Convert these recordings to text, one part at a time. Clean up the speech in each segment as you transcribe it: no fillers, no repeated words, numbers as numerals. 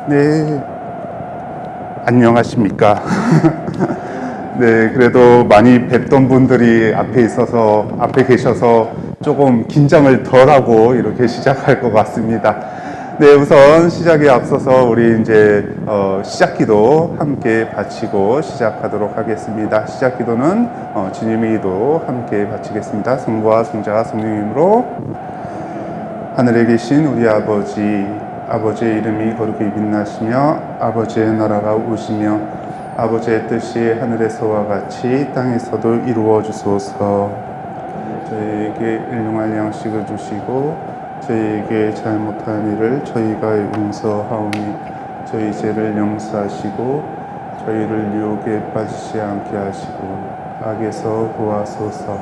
네, 안녕하십니까. 네, 그래도 많이 뵙던 분들이 앞에 계셔서 조금 긴장을 덜하고 이렇게 시작할 것 같습니다. 네, 우선 시작에 앞서서 우리 이제 시작 기도 함께 바치고 시작하도록 하겠습니다. 시작 기도는 주님의 기도 함께 바치겠습니다. 성부와 성자와 성령의 이름으로. 하늘에 계신 우리 아버지의 이름이 거룩히 빛나시며 아버지의 나라가 오시며 아버지의 뜻이 하늘에서와 같이 땅에서도 이루어 주소서. 저희에게 일용할 양식을 주시고 저희에게 잘못한 일을 저희가 용서하오니 저희 죄를 용서하시고 저희를 유혹에 빠지지 않게 하시고 악에서 구하소서.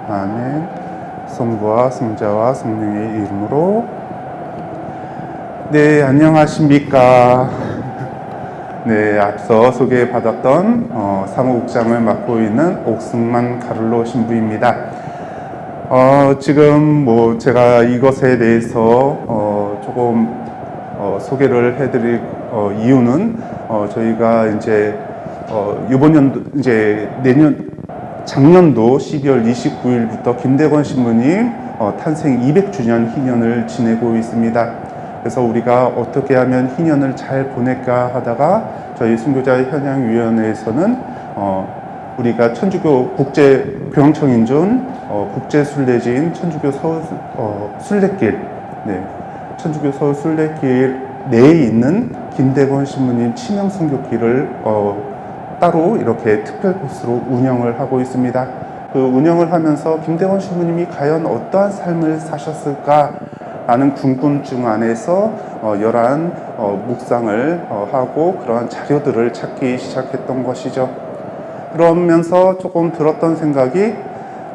아멘. 성부와 성자와 성령의 이름으로. 네, 안녕하십니까. 네, 앞서 소개받았던 사무국장을 맡고 있는 옥승만 카를로 신부입니다. 지금 제가 이것에 대해서 조금 소개를 해드릴 이유는 저희가 이제 이번 연도 이제 작년도 12월 29일부터 김대건 신부님 탄생 200주년 희년을 지내고 있습니다. 그래서 우리가 어떻게 하면 희년을 잘 보낼까 하다가 저희 순교자 현양위원회에서는 우리가 천주교 국제교황청인준 국제순례지인 천주교 서울 순례길, 천주교 서울 순례길 내에 있는 김대건 신부님 치명 순교길을 따로 이렇게 특별 코스로 운영을 하고 있습니다. 그 운영을 하면서 김대건 신부님이 과연 어떠한 삶을 사셨을까 라는 궁금증 안에서 열한 묵상을 하고 그러한 자료들을 찾기 시작했던 것이죠. 그러면서 조금 들었던 생각이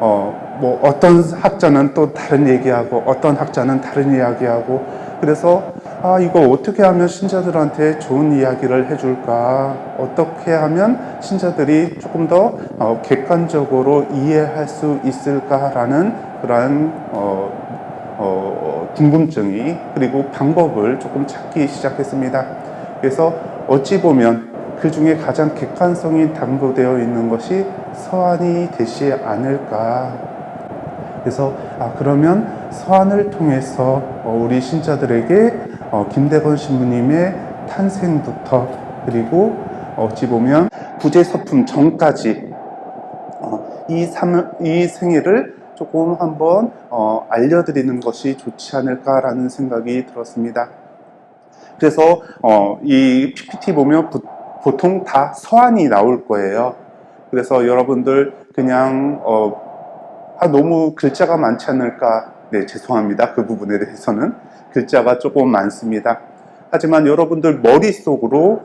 어떤 학자는 또 다른 얘기하고 어떤 학자는 다른 이야기하고, 그래서 이거 어떻게 하면 신자들한테 좋은 이야기를 해줄까, 어떻게 하면 신자들이 조금 더 객관적으로 이해할 수 있을까라는 그러한 궁금증이, 그리고 방법을 조금 찾기 시작했습니다. 그래서 어찌 보면 그 중에 가장 객관성이 담보되어 있는 것이 서한이 되지 않을까. 그래서 그러면 서한을 통해서 우리 신자들에게 김대건 신부님의 탄생부터, 그리고 어찌 보면 구제서품 전까지 이 생애를 조금 한번 알려드리는 것이 좋지 않을까라는 생각이 들었습니다. 그래서 이 PPT 보면 보통 다 서한이 나올 거예요. 그래서 여러분들 그냥 너무 글자가 많지 않을까. 네, 죄송합니다. 그 부분에 대해서는 글자가 조금 많습니다. 하지만 여러분들 머릿속으로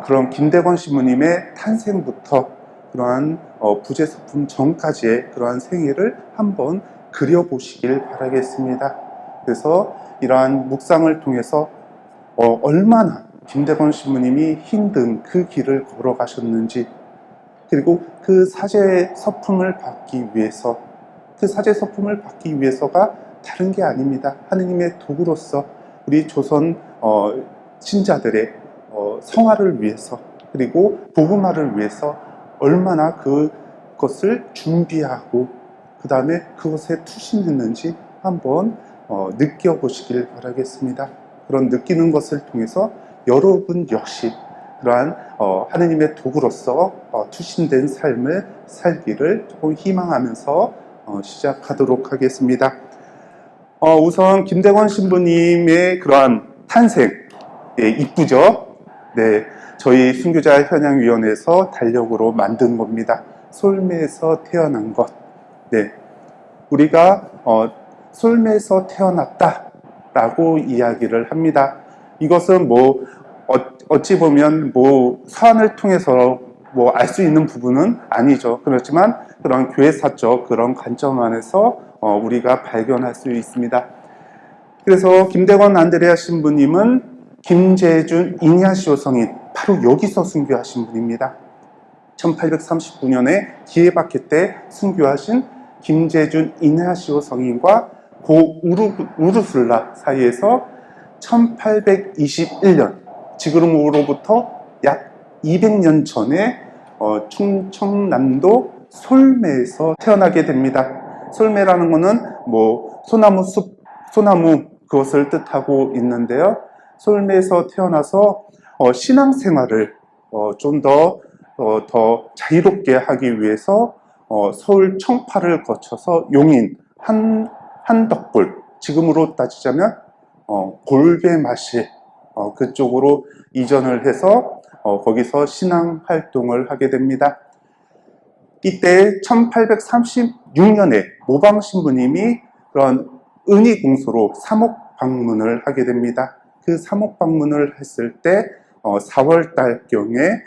그런 김대건 신부님의 탄생부터 그러한 부재소품 전까지의 그러한 생애를 한번 그려보시길 바라겠습니다. 그래서 이러한 묵상을 통해서 얼마나 김대건 신부님이 힘든 그 길을 걸어가셨는지, 그리고 그 사제 서품을 받기 위해서가 다른 게 아닙니다. 하느님의 도구로서 우리 조선 신자들의 성화를 위해서, 그리고 복음화를 위해서 얼마나 그것을 준비하고 그 다음에 그것에 투신했는지 한번 느껴보시길 바라겠습니다. 그런 느끼는 것을 통해서 여러분 역시 그러한 하느님의 도구로서 투신된 삶을 살기를 조금 희망하면서 시작하도록 하겠습니다. 우선 김대건 신부님의 그러한 탄생, 이쁘죠? 네, 저희 순교자 현양위원회에서 달력으로 만든 겁니다. 솔매에서 태어난 것. 네, 우리가 솔매에서 태어났다라고 이야기를 합니다. 이것은 어찌 보면 서한을 통해서 알 수 있는 부분은 아니죠. 그렇지만 그런 교회사적 그런 관점 안에서 우리가 발견할 수 있습니다. 그래서 김대건 안드레아 신부님은 김재준 이냐시오 성인, 바로 여기서 순교하신 분입니다. 1839년에 기에바케 때 순교하신 김재준 이냐시오 성인과 고 우르술라 사이에서 1821년 지금으로부터 약 200년 전에 충청남도 솔매에서 태어나게 됩니다. 솔매라는 것은 소나무 숲, 소나무 그것을 뜻하고 있는데요. 솔매에서 태어나서 신앙생활을 좀 더 자유롭게 하기 위해서 서울 청파를 거쳐서 용인 한덕골, 지금으로 따지자면 골배마실 그쪽으로 이전을 해서 거기서 신앙 활동을 하게 됩니다. 이때 1836년에 모방신부님이 그런 은희공소로 사목 방문을 하게 됩니다. 그 사목 방문을 했을 때 4월 달경에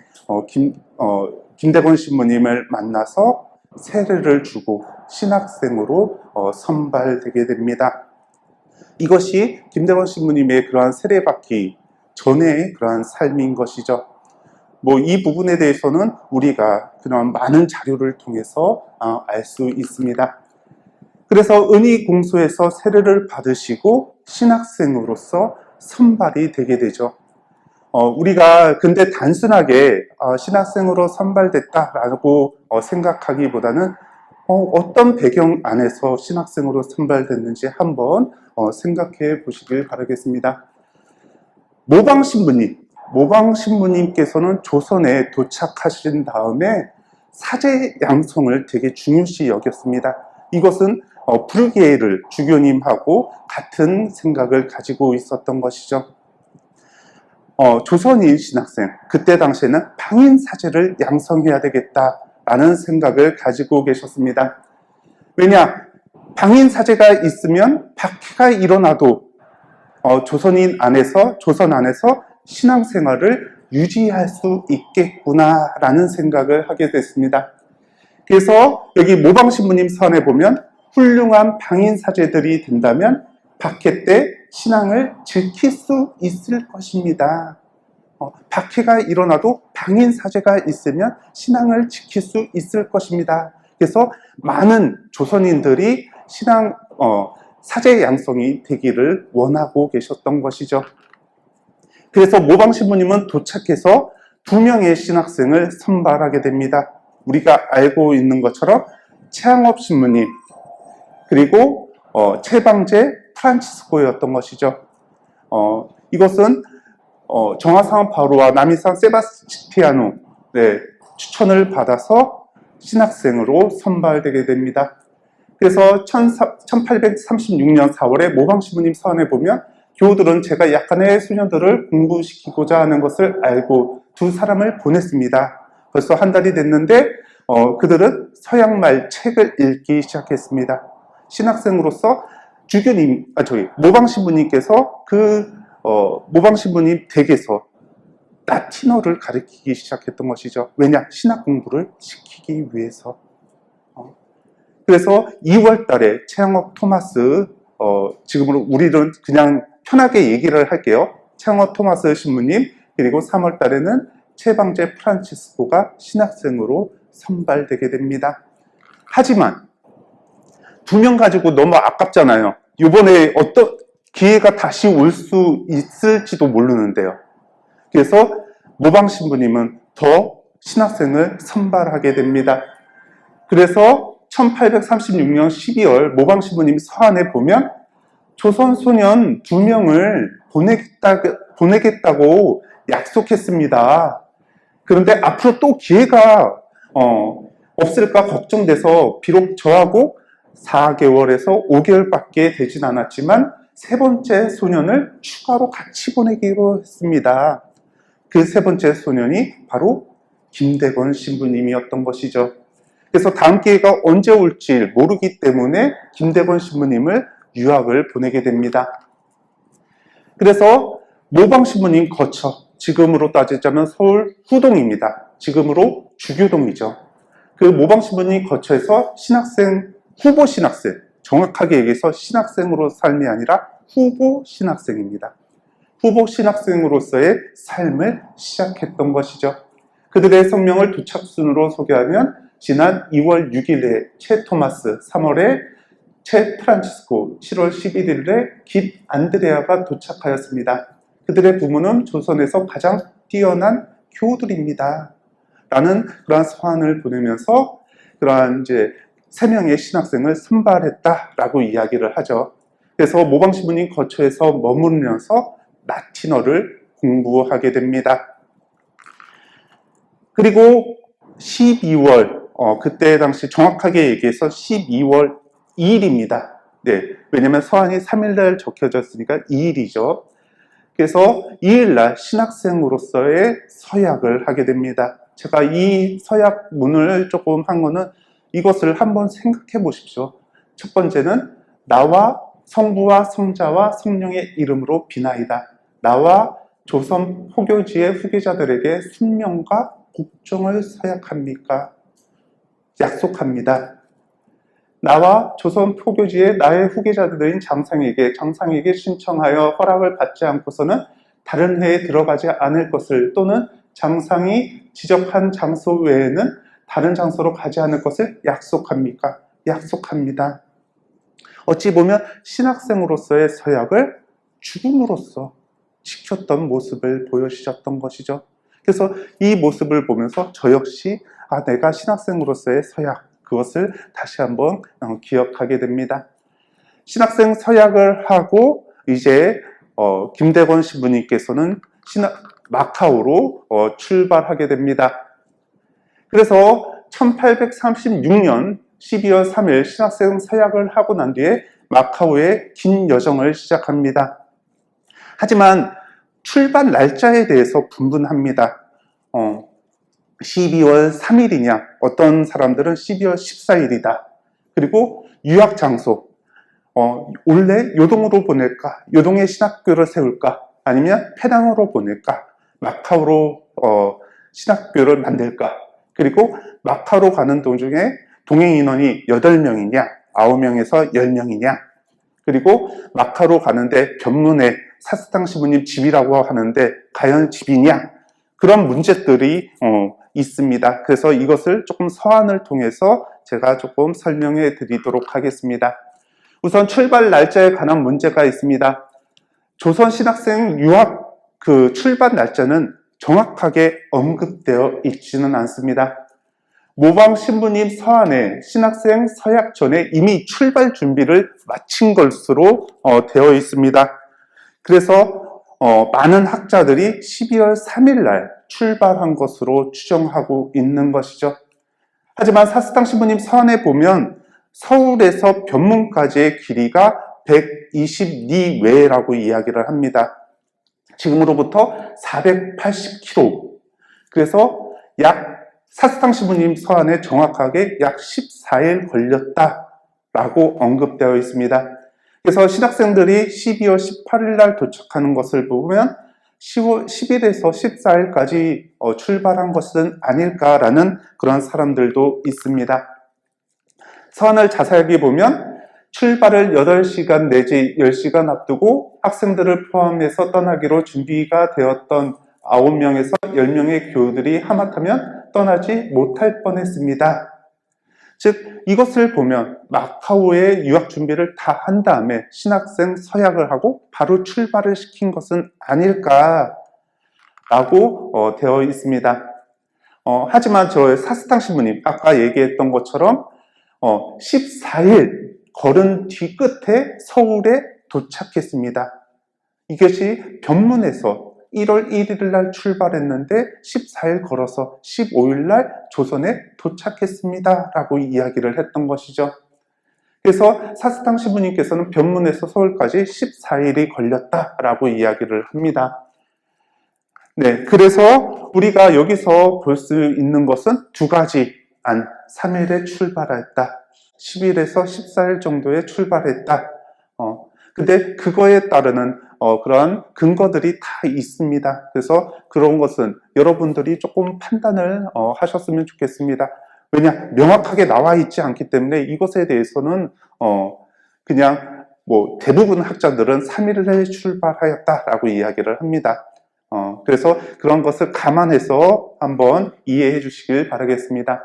김대건 신부님을 만나서 세례를 주고 신학생으로 선발되게 됩니다. 이것이 김대건 신부님의 그러한 세례받기 전의 그러한 삶인 것이죠. 이 부분에 대해서는 우리가 그런 많은 자료를 통해서 알 수 있습니다. 그래서 은희공소에서 세례를 받으시고 신학생으로서 선발이 되게 되죠. 우리가 근데 단순하게 신학생으로 선발됐다라고 생각하기보다는 어떤 배경 안에서 신학생으로 선발됐는지 한번 생각해 보시길 바라겠습니다. 모방신부님께서는 조선에 도착하신 다음에 사제 양성을 되게 중요시 여겼습니다. 이것은 불계를 주교님하고 같은 생각을 가지고 있었던 것이죠. 조선인 신학생, 그때 당시에는 방인사제를 양성해야 되겠다라는 생각을 가지고 계셨습니다. 왜냐? 방인사제가 있으면 박해가 일어나도 조선 안에서 신앙생활을 유지할 수 있겠구나라는 생각을 하게 됐습니다. 그래서 여기 모방신부님 서한에 보면 훌륭한 방인사제들이 된다면 박해 때 신앙을 지킬 수 있을 것입니다. 박해가 일어나도 방인사제가 있으면 신앙을 지킬 수 있을 것입니다. 그래서 많은 조선인들이 신앙 사제 양성이 되기를 원하고 계셨던 것이죠. 그래서 모방신부님은 도착해서 2명의 신학생을 선발하게 됩니다. 우리가 알고 있는 것처럼 최양업 신부님 그리고 최방제 프란치스코였던 것이죠. 이것은 정화상 바로와 남이상 세바스티아노 추천을 받아서 신학생으로 선발되게 됩니다. 그래서 1836년 4월에 모방신부님 서한에 보면 교우들은 제가 약간의 소녀들을 공부시키고자 하는 것을 알고 2 사람을 보냈습니다. 벌써 한 달이 됐는데 그들은 서양말 책을 읽기 시작했습니다. 신학생으로서 모방신부님께서 모방신부님 댁에서 라틴어를 가르치기 시작했던 것이죠. 왜냐? 신학 공부를 시키기 위해서. 그래서 2월 달에 최양업 토마스, 지금으로 우리는 그냥 편하게 얘기를 할게요. 최양업 토마스 신부님, 그리고 3월 달에는 최방제 프란치스코가 신학생으로 선발되게 됩니다. 하지만 2명 가지고 너무 아깝잖아요. 이번에 어떤 기회가 다시 올 수 있을지도 모르는데요. 그래서 모방신부님은 더 신학생을 선발하게 됩니다. 그래서 1836년 12월 모방신부님 서한에 보면 조선 소년 2명을 보내겠다고 약속했습니다. 그런데 앞으로 또 기회가 없을까 걱정돼서 비록 저하고 4개월에서 5개월밖에 되진 않았지만 3번째 소년을 추가로 같이 보내기로 했습니다. 그 3번째 소년이 바로 김대건 신부님이었던 것이죠. 그래서 다음 기회가 언제 올지 모르기 때문에 김대건 신부님을 유학을 보내게 됩니다. 그래서 모방신부님 거쳐 지금으로 따지자면 서울 후동입니다. 지금으로 주교동이죠. 그 모방신부님 거쳐서 후보 신학생, 정확하게 얘기해서 신학생으로 삶이 아니라 후보 신학생입니다. 후보 신학생으로서의 삶을 시작했던 것이죠. 그들의 성명을 도착순으로 소개하면 지난 2월 6일에 최 토마스, 3월에 최 프란치스코, 7월 11일에 깁 안드레아가 도착하였습니다. 그들의 부모는 조선에서 가장 뛰어난 교우들입니다. 라는 그러한 서한을 보내면서 그러한 이제 3명의 신학생을 선발했다라고 이야기를 하죠. 그래서 모방신부님 거처에서 머무르면서 라틴어를 공부하게 됩니다. 그리고 12월, 그때 당시 정확하게 얘기해서 12월 2일입니다. 네, 왜냐면 서한이 3일날 적혀졌으니까 2일이죠. 그래서 2일날 신학생으로서의 서약을 하게 됩니다. 제가 이 서약문을 조금 한 거는 이것을 한번 생각해 보십시오. 첫 번째는 나와 성부와 성자와 성령의 이름으로 비나이다. 나와 조선 포교지의 후계자들에게 순명과 복종을 서약합니까? 약속합니다. 나와 조선 포교지의 나의 후계자들인 장상에게 신청하여 허락을 받지 않고서는 다른 해에 들어가지 않을 것을, 또는 장상이 지적한 장소 외에는 다른 장소로 가지 않을 것을 약속합니까? 약속합니다. 어찌 보면 신학생으로서의 서약을 죽음으로써 지켰던 모습을 보여주셨던 것이죠. 그래서 이 모습을 보면서 저 역시 내가 신학생으로서의 서약, 그것을 다시 한번 기억하게 됩니다. 신학생 서약을 하고 이제 김대건 신부님께서는 마카오로 출발하게 됩니다. 그래서 1836년 12월 3일 신학생 서약을 하고 난 뒤에 마카오의 긴 여정을 시작합니다. 하지만 출발 날짜에 대해서 분분합니다. 12월 3일이냐, 어떤 사람들은 12월 14일이다. 그리고 유학 장소, 원래 요동으로 보낼까, 요동에 신학교를 세울까, 아니면 페낭으로 보낼까, 마카오로 신학교를 만들까, 그리고 마카오로 가는 도중에 동행 인원이 8명이냐, 9명에서 10명이냐, 그리고 마카오로 가는데 변문에 사스탕 신부님 집이라고 하는데 과연 집이냐, 그런 문제들이 있습니다. 그래서 이것을 조금 서한을 통해서 제가 조금 설명해 드리도록 하겠습니다. 우선 출발 날짜에 관한 문제가 있습니다. 조선 신학생 유학 출발 날짜는 정확하게 언급되어 있지는 않습니다. 모방 신부님 서한에 신학생 서약 전에 이미 출발 준비를 마친 것으로 되어 있습니다. 그래서 많은 학자들이 12월 3일 날 출발한 것으로 추정하고 있는 것이죠. 하지만 사스탕 신부님 서한에 보면 서울에서 변문까지의 길이가 120리 외라고 이야기를 합니다. 지금으로부터 480km. 그래서 사스탕 신부님 서한에 정확하게 약 14일 걸렸다라고 언급되어 있습니다. 그래서 신학생들이 12월 18일 날 도착하는 것을 보면 10일에서 14일까지 출발한 것은 아닐까라는 그런 사람들도 있습니다. 서한을 자세하게 보면 출발을 8시간 내지 10시간 앞두고 학생들을 포함해서 떠나기로 준비가 되었던 9명에서 10명의 교우들이 하마터면 떠나지 못할 뻔했습니다. 즉 이것을 보면 마카오의 유학 준비를 다 한 다음에 신학생 서약을 하고 바로 출발을 시킨 것은 아닐까라고 되어 있습니다. 하지만 저 사스탕 신부님 아까 얘기했던 것처럼 14일 걸은 뒤끝에 서울에 도착했습니다. 이것이 변문에서 1월 1일 날 출발했는데 14일 걸어서 15일 날 조선에 도착했습니다 라고 이야기를 했던 것이죠. 그래서 사스탕 신부님께서는 변문에서 서울까지 14일이 걸렸다라고 이야기를 합니다. 네, 그래서 우리가 여기서 볼 수 있는 것은 두 가지 3일에 출발했다. 10일에서 14일 정도에 출발했다. 근데 그거에 따르는 그런 근거들이 다 있습니다. 그래서 그런 것은 여러분들이 조금 판단을 하셨으면 좋겠습니다. 왜냐, 명확하게 나와 있지 않기 때문에 이것에 대해서는 그냥 대부분 학자들은 3일에 출발하였다라고 이야기를 합니다. 그래서 그런 것을 감안해서 한번 이해해 주시길 바라겠습니다.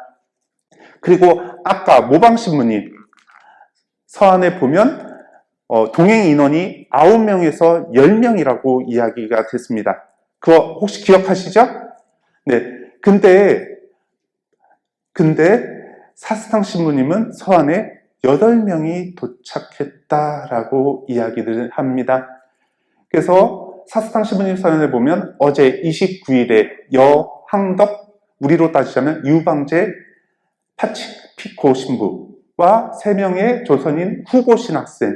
그리고 아까 모방신부님 서한에 보면 동행 인원이 9명에서 10명이라고 이야기가 됐습니다. 그거 혹시 기억하시죠? 네. 근데 사스탕 신부님은 서안에 8명이 도착했다라고 이야기를 합니다. 그래서 사스탕 신부님 서안에 보면 어제 29일에 여항덕, 우리로 따지자면 유방제 파치피코 신부와 3명의 조선인 후보 신학생,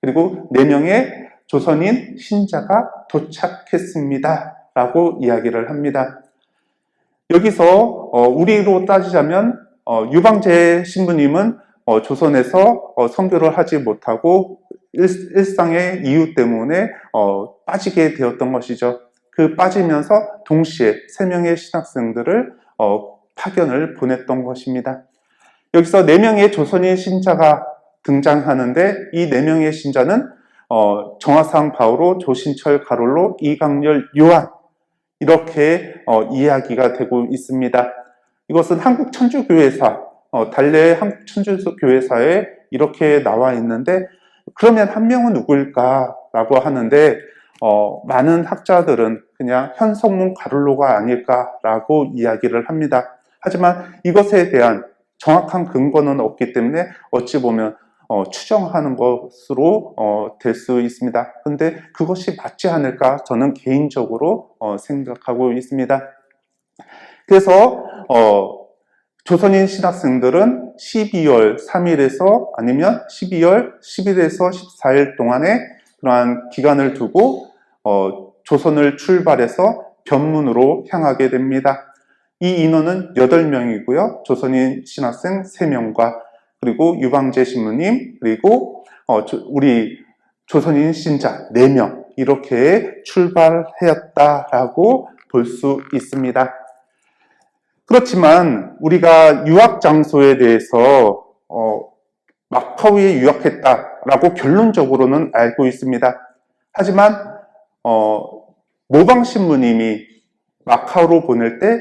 그리고 4명의 조선인 신자가 도착했습니다 라고 이야기를 합니다. 여기서 우리로 따지자면 유방제 신부님은 조선에서 선교를 하지 못하고 일상의 이유 때문에 빠지게 되었던 것이죠. 그 빠지면서 동시에 3명의 신학생들을 파견을 보냈던 것입니다. 여기서 4명의 조선인 신자가 등장하는데 이 4명의 신자는 정화상 바오로, 조신철 가롤로, 이강렬 요한, 이렇게 이야기가 되고 있습니다. 이것은 한국천주교회사, 달래 한국천주교회사에 이렇게 나와 있는데, 그러면 한 명은 누구일까라고 하는데 많은 학자들은 그냥 현성문 가룰로가 아닐까라고 이야기를 합니다. 하지만 이것에 대한 정확한 근거는 없기 때문에 어찌 보면 추정하는 것으로 될 수 있습니다. 근데 그것이 맞지 않을까 저는 개인적으로 생각하고 있습니다. 그래서 조선인 신학생들은 12월 3일에서 아니면 12월 10일에서 14일 동안에 그러한 기간을 두고 조선을 출발해서 변문으로 향하게 됩니다. 이 인원은 8명이고요. 조선인 신학생 3명과 그리고 유방제 신부님, 그리고 우리 조선인 신자 4명, 이렇게 출발하였다라고 볼 수 있습니다. 그렇지만 우리가 유학 장소에 대해서 마카오에 유학했다라고 결론적으로는 알고 있습니다. 하지만 모방 신부님이 마카오로 보낼 때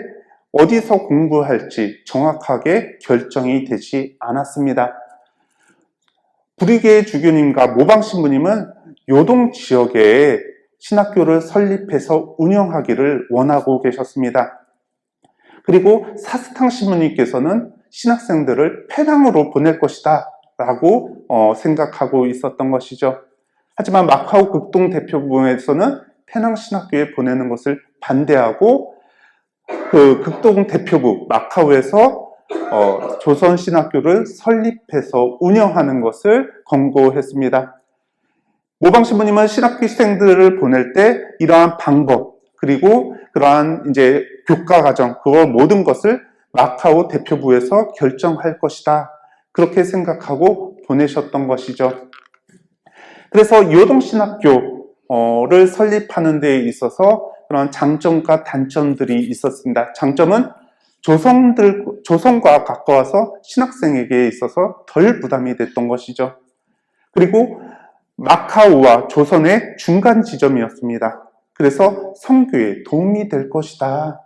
어디서 공부할지 정확하게 결정이 되지 않았습니다. 부리게 주교님과 모방 신부님은 요동 지역에 신학교를 설립해서 운영하기를 원하고 계셨습니다. 그리고 사스탕 신부님께서는 신학생들을 페낭으로 보낼 것이다 라고 생각하고 있었던 것이죠. 하지만 마카오 극동 대표부에서는 페낭 신학교에 보내는 것을 반대하고 그 극동 대표부 마카오에서 조선 신학교를 설립해서 운영하는 것을 권고했습니다. 모방 신부님은 신학교생들을 보낼 때 이러한 방법, 그리고 그러한 이제 교과 과정, 그걸 모든 것을 마카오 대표부에서 결정할 것이다, 그렇게 생각하고 보내셨던 것이죠. 그래서 요동신학교를 설립하는 데 있어서 그런 장점과 단점들이 있었습니다. 장점은 조선과 가까워서 신학생에게 있어서 덜 부담이 됐던 것이죠. 그리고 마카오와 조선의 중간 지점이었습니다. 그래서 선교에 도움이 될 것이다,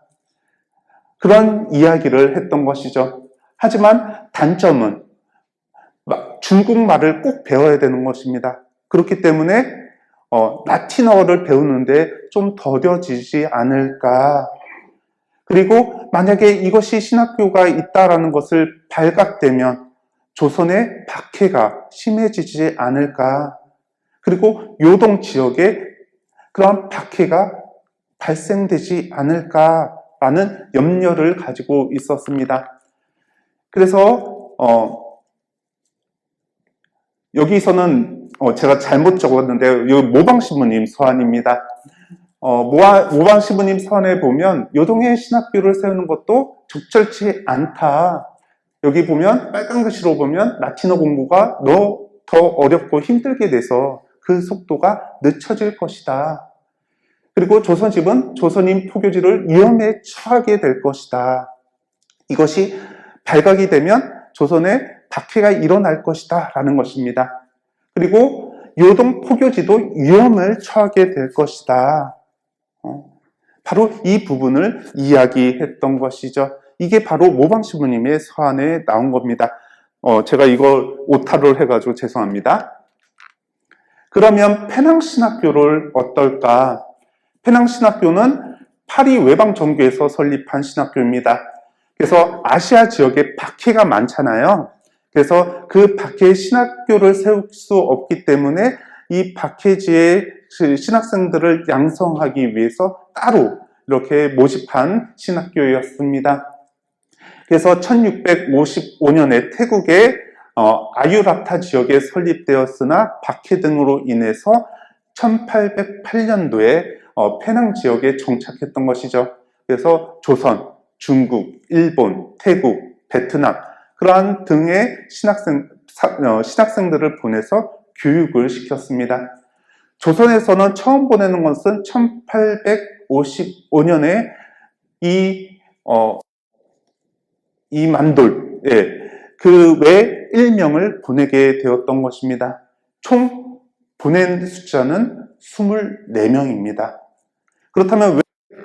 그런 이야기를 했던 것이죠. 하지만 단점은 중국말을 꼭 배워야 되는 것입니다. 그렇기 때문에 라틴어를 배우는데 좀 더뎌지지 않을까. 그리고 만약에 이것이 신학교가 있다라는 것을 발각되면 조선의 박해가 심해지지 않을까. 그리고 요동 지역에 그러한 박해가 발생되지 않을까라는 염려를 가지고 있었습니다. 그래서 여기서는 제가 잘못 적었는데 여기 모방 신부님 서한입니다. 모방 신부님 서한에 보면 요동의 신학교를 세우는 것도 적절치 않다. 여기 보면 빨간 글씨로 보면 라틴어 공부가 더 어렵고 힘들게 돼서 그 속도가 늦춰질 것이다. 그리고 조선집은 조선인 포교지를 위험에 처하게 될 것이다. 이것이 발각이 되면 조선에 박해가 일어날 것이다 라는 것입니다. 그리고 요동 포교지도 위험을 처하게 될 것이다. 바로 이 부분을 이야기했던 것이죠. 이게 바로 모방 신부님의 서한에 나온 겁니다. 제가 이걸 오타를 해가지고 죄송합니다. 그러면 페낭신학교를 어떨까? 페낭신학교는 파리 외방정교에서 설립한 신학교입니다. 그래서 아시아 지역에 박해가 많잖아요. 그래서 그 박해의 신학교를 세울 수 없기 때문에 이 박해지의 신학생들을 양성하기 위해서 따로 이렇게 모집한 신학교였습니다. 그래서 1655년에 태국의 아유라타 지역에 설립되었으나 박해 등으로 인해서 1808년도에 페낭 지역에 정착했던 것이죠. 그래서 조선, 중국, 일본, 태국, 베트남 그러한 등의 신학생들을 보내서 교육을 시켰습니다. 조선에서는 처음 보내는 것은 1855년에 이만돌, 그 외 1명을 보내게 되었던 것입니다. 총 보낸 숫자는 24명입니다. 그렇다면 왜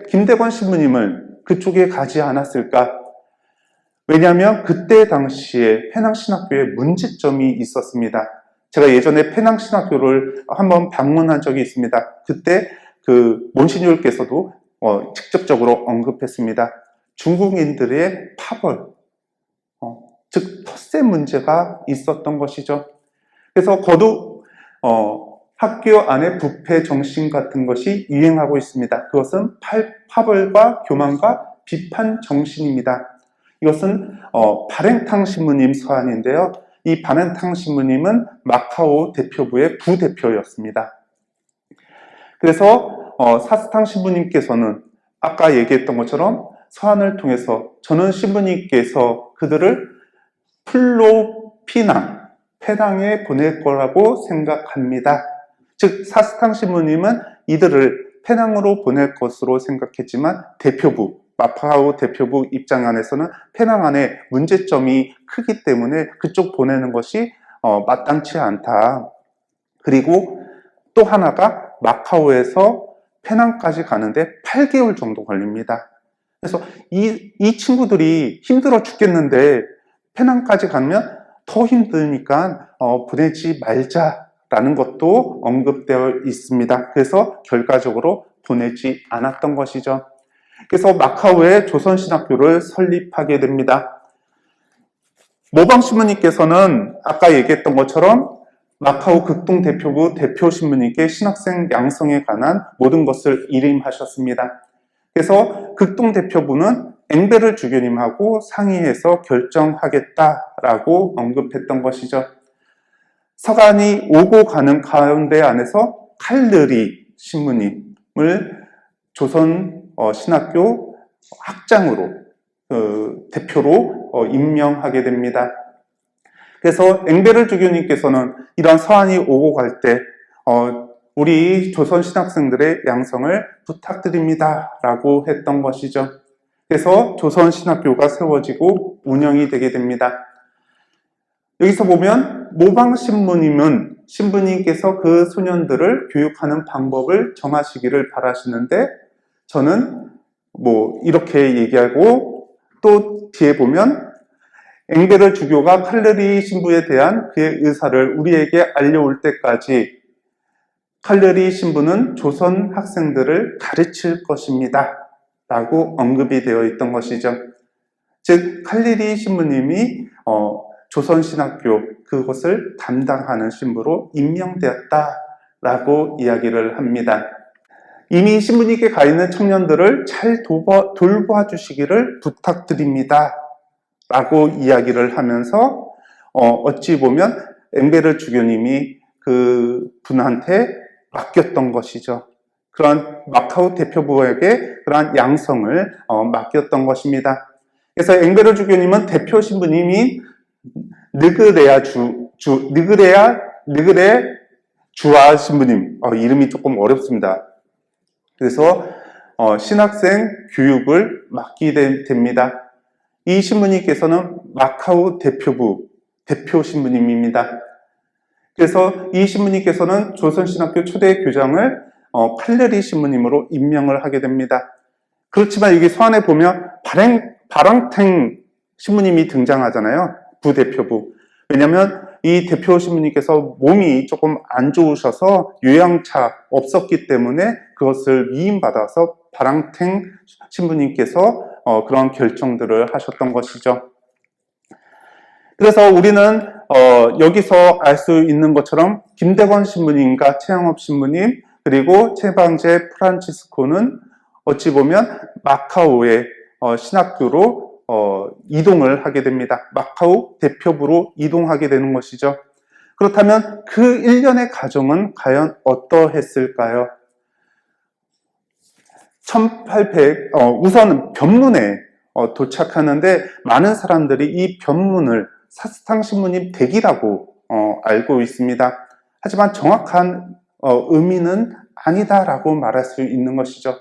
김대건 신부님을 그쪽에 가지 않았을까? 왜냐하면 그때 당시에 페낭신학교에 문제점이 있었습니다. 제가 예전에 페낭신학교를 한번 방문한 적이 있습니다. 그때 그 몬시뉴르께서도 직접적으로 언급했습니다. 중국인들의 파벌, 즉 텃세 문제가 있었던 것이죠. 그래서 거듭 학교 안에 부패 정신 같은 것이 유행하고 있습니다. 그것은 파벌과 교만과 비판 정신입니다. 이것은 바랭탕 신부님 서한인데요. 이 바랭탕 신부님은 마카오 대표부의 부대표였습니다. 그래서 사스탕 신부님께서는 아까 얘기했던 것처럼 서한을 통해서 저는 신부님께서 그들을 플로피낭, 페낭에 보낼 거라고 생각합니다. 즉 사스탕 신부님은 이들을 페낭으로 보낼 것으로 생각했지만 대표부, 마카오 대표부 입장 안에서는 페낭 안에 문제점이 크기 때문에 그쪽 보내는 것이 마땅치 않다. 그리고 또 하나가 마카오에서 페낭까지 가는데 8개월 정도 걸립니다. 그래서 이 친구들이 힘들어 죽겠는데 페낭까지 가면 더 힘드니까 보내지 말자라는 것도 언급되어 있습니다. 그래서 결과적으로 보내지 않았던 것이죠. 그래서 마카오에 조선신학교를 설립하게 됩니다. 모방 신부님께서는 아까 얘기했던 것처럼 마카오 극동 대표부 대표 신부님께 신학생 양성에 관한 모든 것을 일임하셨습니다. 그래서 극동 대표부는 앵베르 주교님하고 상의해서 결정하겠다라고 언급했던 것이죠. 서간이 오고 가는 가운데 안에서 칼르리 신부님을 조선 신학교 학장으로 대표로 임명하게 됩니다. 그래서 앵베르 주교님께서는 이러한 서한이 오고 갈 때 우리 조선 신학생들의 양성을 부탁드립니다 라고 했던 것이죠. 그래서 조선 신학교가 세워지고 운영이 되게 됩니다. 여기서 보면 모방 신부님은 신부님께서 그 소년들을 교육하는 방법을 정하시기를 바라시는데 저는 이렇게 얘기하고 또 뒤에 보면 앵베르 주교가 칼르리 신부에 대한 그의 의사를 우리에게 알려올 때까지 칼르리 신부는 조선 학생들을 가르칠 것입니다 라고 언급이 되어 있던 것이죠. 즉 칼르리 신부님이 조선신학교 그것을 담당하는 신부로 임명되었다라고 이야기를 합니다. 이미 신부님께 가 있는 청년들을 잘 돌봐 주시기를 부탁드립니다 라고 이야기를 하면서 어찌 보면 앵베르 주교님이 그 분한테 맡겼던 것이죠. 그런 마카오 대표부에게 그러한 양성을 맡겼던 것입니다. 그래서 앵베르 주교님은 대표 신부님이 느그레 주아 신부님, 이름이 조금 어렵습니다. 그래서 신학생 교육을 맡기게 됩니다. 이 신부님께서는 마카오 대표부 대표 신부님입니다. 그래서 이 신부님께서는 조선신학교 초대 교장을 칼레리 신부님으로 임명을 하게 됩니다. 그렇지만 여기 서한에 보면 바랑탱 신부님이 등장하잖아요. 부대표부. 왜냐하면 이 대표 신부님께서 몸이 조금 안 좋으셔서 요양차 없었기 때문에 그것을 위임받아서 바랑탱 신부님께서 그런 결정들을 하셨던 것이죠. 그래서 우리는 여기서 알 수 있는 것처럼 김대건 신부님과 최양업 신부님 그리고 최방재 프란치스코는 어찌 보면 마카오의 신학교로 이동을 하게 됩니다. 마카오 대표부로 이동하게 되는 것이죠. 그렇다면 그 일련의 과정은 과연 어떠했을까요? 우선 변문에 도착하는데 많은 사람들이 이 변문을 사스탕 신부님 댁이라고 알고 있습니다. 하지만 정확한 의미는 아니다라고 말할 수 있는 것이죠.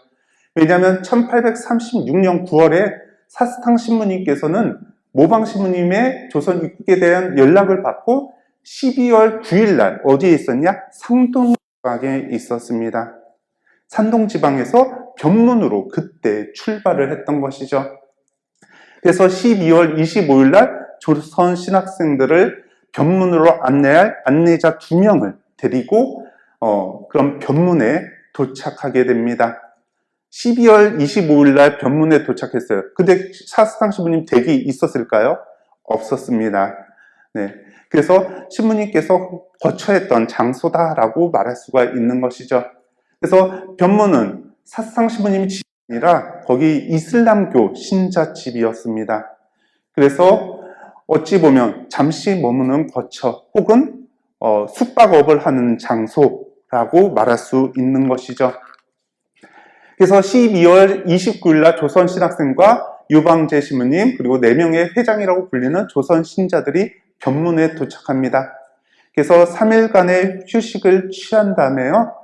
왜냐하면 1836년 9월에 사스탕 신부님께서는 모방 신부님의 조선 입국에 대한 연락을 받고 12월 9일 날 어디에 있었냐? 산동지방에 있었습니다. 산동지방에서 변문으로 그때 출발을 했던 것이죠. 그래서 12월 25일 날 조선 신학생들을 변문으로 안내할 안내자 2명을 데리고 그런 변문에 도착하게 됩니다. 12월 25일 날 변문에 도착했어요. 근데 사스탕 신부님 댁이 있었을까요? 없었습니다. 네. 그래서 신부님께서 거처했던 장소다라고 말할 수가 있는 것이죠. 그래서 변문은 사스탕 신부님 집이 아니라 거기 이슬람교 신자 집이었습니다. 그래서 어찌 보면 잠시 머무는 거처 혹은 숙박업을 하는 장소라고 말할 수 있는 것이죠. 그래서 12월 29일 날 조선 신학생과 유방재 신부님 그리고 4명의 회장이라고 불리는 조선 신자들이 변문에 도착합니다. 그래서 3일간의 휴식을 취한 다음에요.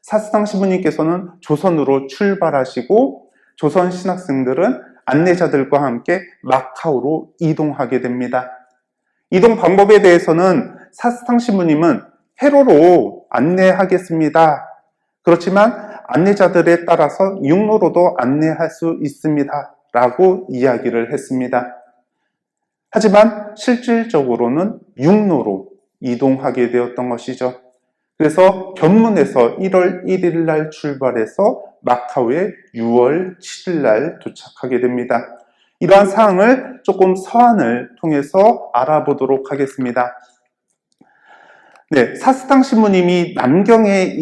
사스탕 신부님께서는 조선으로 출발하시고 조선 신학생들은 안내자들과 함께 마카오로 이동하게 됩니다. 이동 방법에 대해서는 사스탕 신부님은 회로로 안내하겠습니다. 그렇지만 안내자들에 따라서 육로로도 안내할 수 있습니다. 라고 이야기를 했습니다. 하지만 실질적으로는 육로로 이동하게 되었던 것이죠. 그래서 변문에서 1월 1일 날 출발해서 마카오에 6월 7일 날 도착하게 됩니다. 이러한 사항을 조금 서한을 통해서 알아보도록 하겠습니다. 네, 사스탕 신부님이 남경에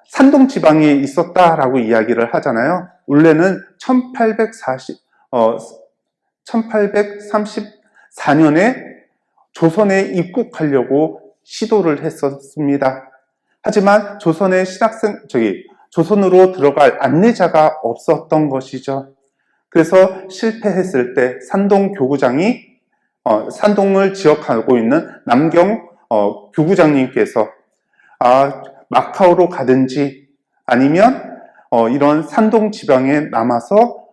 산동 지방에 있었다라고 이야기를 하잖아요. 원래는 1834년에 조선에 입국하려고 시도를 했었습니다. 하지만 조선으로 들어갈 안내자가 없었던 것이죠. 그래서 실패했을 때 산동 교구장이 산동을 지역하고 있는 남경 교구장님께서 마카오로 가든지 아니면 이런 산동 지방에 남아서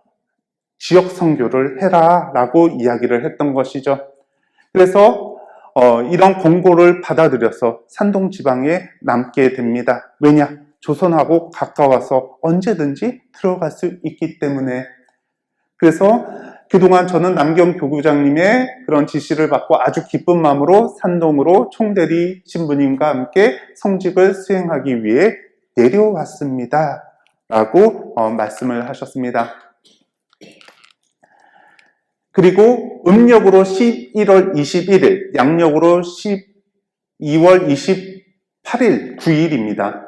지역 선교를 해라 라고 이야기를 했던 것이죠. 그래서 이런 공고를 받아들여서 산동 지방에 남게 됩니다. 왜냐? 조선하고 가까워서 언제든지 들어갈 수 있기 때문에. 그래서 그동안 저는 남경 교구장님의 그런 지시를 받고 아주 기쁜 마음으로 산동으로 총대리 신부님과 함께 성직을 수행하기 위해 내려왔습니다. 라고 말씀을 하셨습니다. 그리고 음력으로 11월 21일, 양력으로 12월 28일, 9일입니다.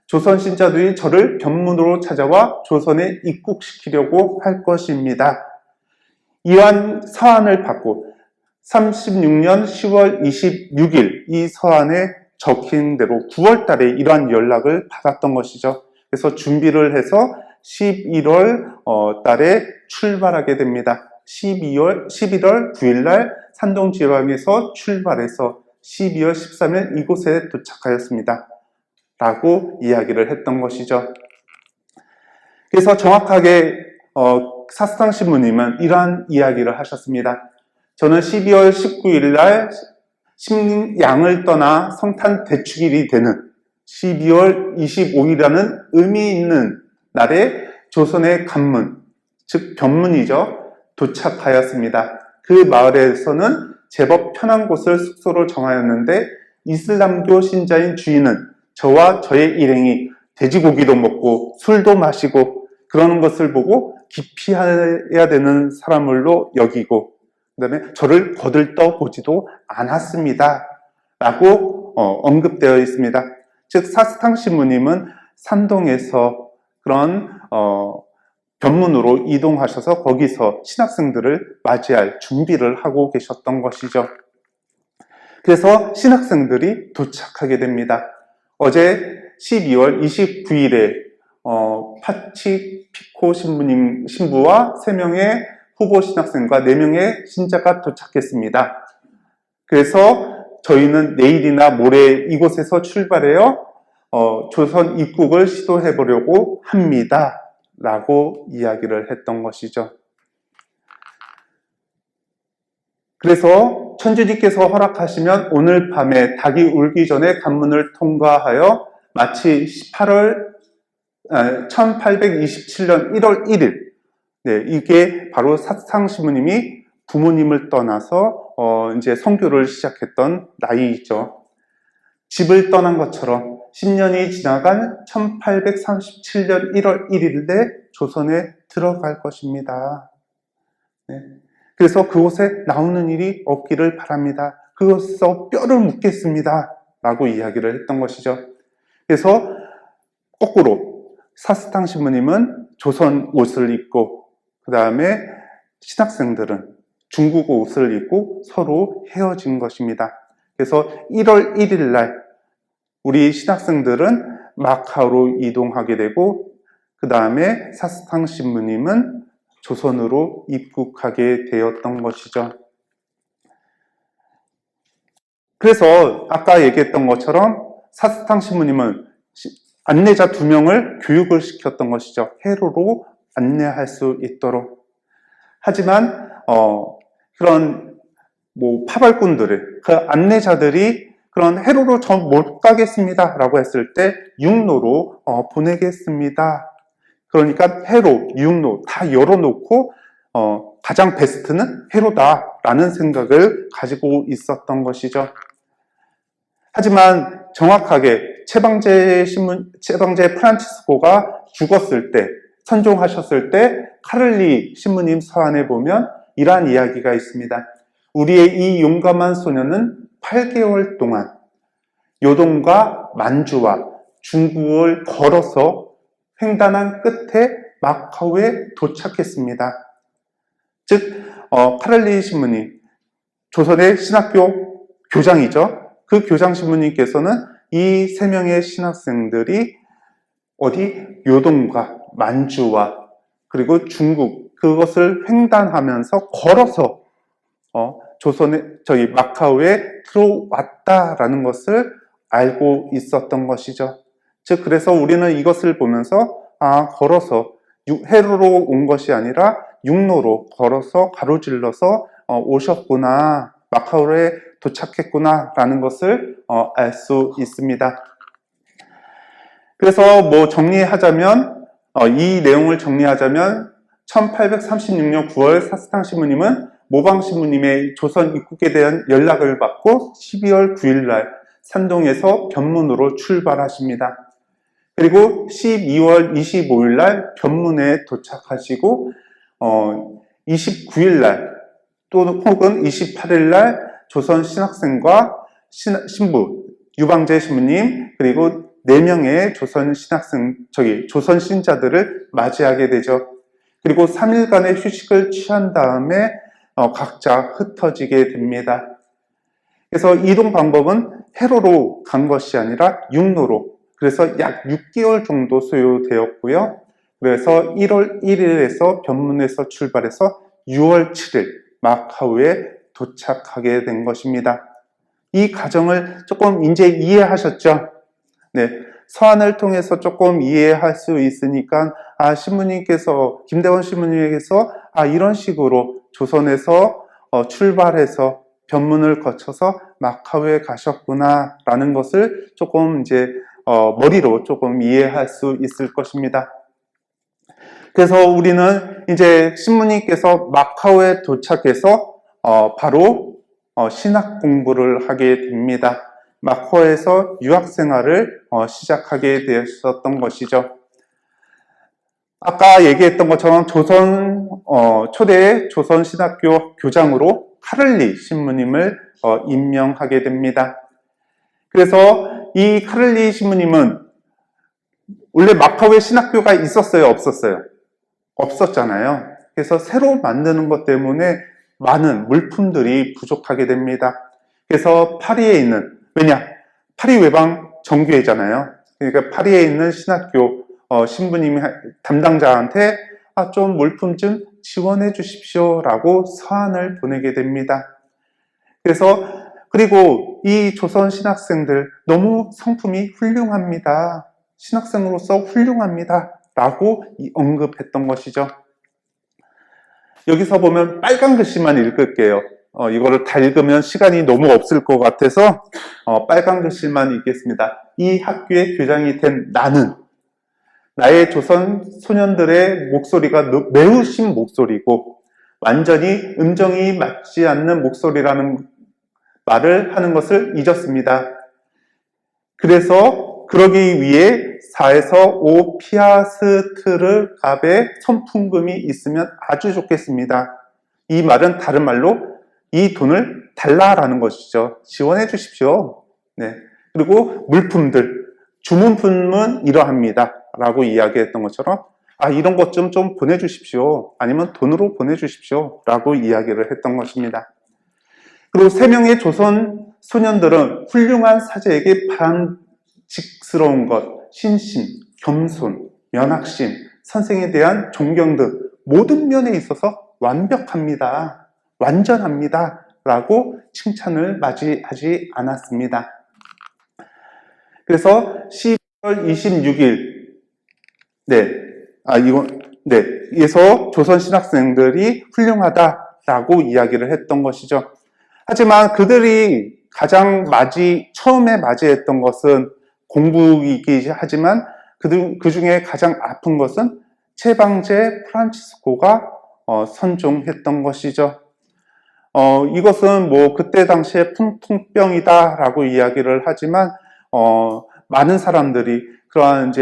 조선 신자들이 저를 변문으로 찾아와 조선에 입국시키려고 할 것입니다. 이러한 서한을 받고 36년 10월 26일 이 서한에 적힌 대로 9월 달에 이러한 연락을 받았던 것이죠. 그래서 준비를 해서 11월 달에 출발하게 됩니다. 11월 9일 날 산동 지방에서 출발해서 12월 13일 이곳에 도착하였습니다. 라고 이야기를 했던 것이죠. 그래서 정확하게 사스탕 신부님은 이러한 이야기를 하셨습니다. 저는 12월 19일 날 양을 떠나 성탄 대축일이 되는 12월 25일이라는 의미 있는 날에 조선의 관문, 즉 변문이죠. 도착하였습니다. 그 마을에서는 제법 편한 곳을 숙소로 정하였는데 이슬람교 신자인 주인은 저와 저의 일행이 돼지고기도 먹고 술도 마시고 그러는 것을 보고 기피해야 되는 사람으로 여기고 그 다음에 저를 거들떠 보지도 않았습니다. 라고 언급되어 있습니다. 즉 사스탕 신부님은 산동에서 그런 변문으로 이동하셔서 거기서 신학생들을 맞이할 준비를 하고 계셨던 것이죠. 그래서 신학생들이 도착하게 됩니다. 어제 12월 29일에 파치 피코 신부와 3명의 후보 신학생과 4명의 신자가 도착했습니다. 그래서 저희는 내일이나 모레 이곳에서 출발해요. 조선 입국을 시도해 보려고 합니다. 라고 이야기를 했던 것이죠. 그래서 천주님께서 허락하시면 오늘 밤에 닭이 울기 전에 관문을 통과하여 마치 1827년 1월 1일 이게 바로 사스탕 신부님이 부모님을 떠나서 이제 선교를 시작했던 나이이죠. 집을 떠난 것처럼 10년이 지나간 1837년 1월 1일에 조선에 들어갈 것입니다. 네. 그래서 그곳에 나오는 일이 없기를 바랍니다. 그곳에서 뼈를 묻겠습니다. 라고 이야기를 했던 것이죠. 그래서 거꾸로 사스탕 신부님은 조선 옷을 입고 그 다음에 신학생들은 중국 옷을 입고 서로 헤어진 것입니다. 그래서 1월 1일 날 우리 신학생들은 마카오로 이동하게 되고 그 다음에 사스탕 신부님은 조선으로 입국하게 되었던 것이죠. 그래서 아까 얘기했던 것처럼 사스탕 신부님은 안내자 2명을 교육을 시켰던 것이죠. 해로로 안내할 수 있도록. 하지만 그런 파발꾼들을 그 안내자들이 그런 해로로 전 못 가겠습니다 라고 했을 때 육로로 보내겠습니다. 그러니까 해로, 육로 다 열어놓고 가장 베스트는 해로다라는 생각을 가지고 있었던 것이죠. 하지만 정확하게 최방제 프란치스코가 죽었을 때, 선종하셨을 때 카를리 신부님 서한에 보면 이러한 이야기가 있습니다. 우리의 이 용감한 소녀는 8개월 동안 요동과 만주와 중국을 걸어서 횡단한 끝에 마카오에 도착했습니다. 즉 카를리 신부님, 조선의 신학교 교장이죠. 그 교장 신부님께서는 이 3명의 신학생들이 요동과 만주와 그리고 중국 그것을 횡단하면서 걸어서 마카오에 들어왔다라는 것을 알고 있었던 것이죠. 즉 그래서 우리는 이것을 보면서 걸어서 해로로 온 것이 아니라 육로로 걸어서 가로질러서 오셨구나, 마카오에 도착했구나 라는 것을 알 수 있습니다. 그래서 정리하자면 이 내용을 정리하자면 1836년 9월 사스탕 신부님은 모방 신부님의 조선 입국에 대한 연락을 받고 12월 9일 날 산동에서 변문으로 출발하십니다. 그리고 12월 25일 날 변문에 도착하시고 29일 날 혹은 28일 날 조선 신학생과 신부, 유방제 신부님 그리고 4명의 조선 신자들을 맞이하게 되죠. 그리고 3일간의 휴식을 취한 다음에 각자 흩어지게 됩니다. 그래서 이동 방법은 해로로 간 것이 아니라 육로로, 그래서 약 6개월 정도 소요되었고요. 그래서 1월 1일에서 변문에서 출발해서 6월 7일 마카오에 도착하게 된 것입니다. 이 과정을 조금 이제 이해하셨죠? 네, 서한을 통해서 조금 이해할 수 있으니까 김대원 신부님께서 이런 식으로 조선에서 출발해서 변문을 거쳐서 마카오에 가셨구나 라는 것을 조금 이제 머리로 조금 이해할 수 있을 것입니다. 그래서 우리는 이제 신부님께서 마카오에 도착해서 바로 신학 공부를 하게 됩니다. 마커에서 유학생활을 시작하게 되었었던 것이죠. 아까 얘기했던 것처럼 초대 조선신학교 교장으로 카를리 신부님을 임명하게 됩니다. 그래서 이 카를리 신부님은 원래 마카오에 신학교가 있었어요? 없었어요? 없었잖아요. 그래서 새로 만드는 것 때문에 많은 물품들이 부족하게 됩니다. 그래서 파리에 있는, 파리 외방 정교회잖아요. 그러니까 파리에 있는 신학교 신부님이 담당자한테 좀 물품 좀 지원해 주십시오 라고 서한을 보내게 됩니다. 그리고 이 조선 신학생들 너무 성품이 훌륭합니다. 신학생으로서 훌륭합니다 라고 언급했던 것이죠. 여기서 보면 빨간 글씨만 읽을게요. 이거를 다 읽으면 시간이 너무 없을 것 같아서 빨간 글씨만 읽겠습니다. 이 학교의 교장이 된 나의 조선 소년들의 목소리가 매우 신 목소리고 완전히 음정이 맞지 않는 목소리라는 말을 하는 것을 잊었습니다. 그래서 그러기 위해 4에서 5 피아스트르 값의 선풍금이 있으면 아주 좋겠습니다. 이 말은 다른 말로 이 돈을 달라라는 것이죠. 지원해 주십시오. 네. 그리고 물품들, 주문품은 이러합니다 라고 이야기했던 것처럼 이런 것 좀 보내주십시오. 아니면 돈으로 보내주십시오 라고 이야기를 했던 것입니다. 그리고 3명의 조선 소년들은 훌륭한 사제에게 바람직스러운 것, 신심, 겸손, 면학심, 선생에 대한 존경 등 모든 면에 있어서 완벽합니다. 완전합니다. 라고 칭찬을 맞이하지 않았습니다. 그래서 12월 26일 에서 조선 신학생들이 훌륭하다라고 이야기를 했던 것이죠. 하지만 그들이 처음에 맞이했던 것은 공부이기 하지만 그 중에 가장 아픈 것은 최방제 프란치스코가 선종했던 것이죠. 이것은 그때 당시에 풍통병이다라고 이야기를 하지만 많은 사람들이 그러한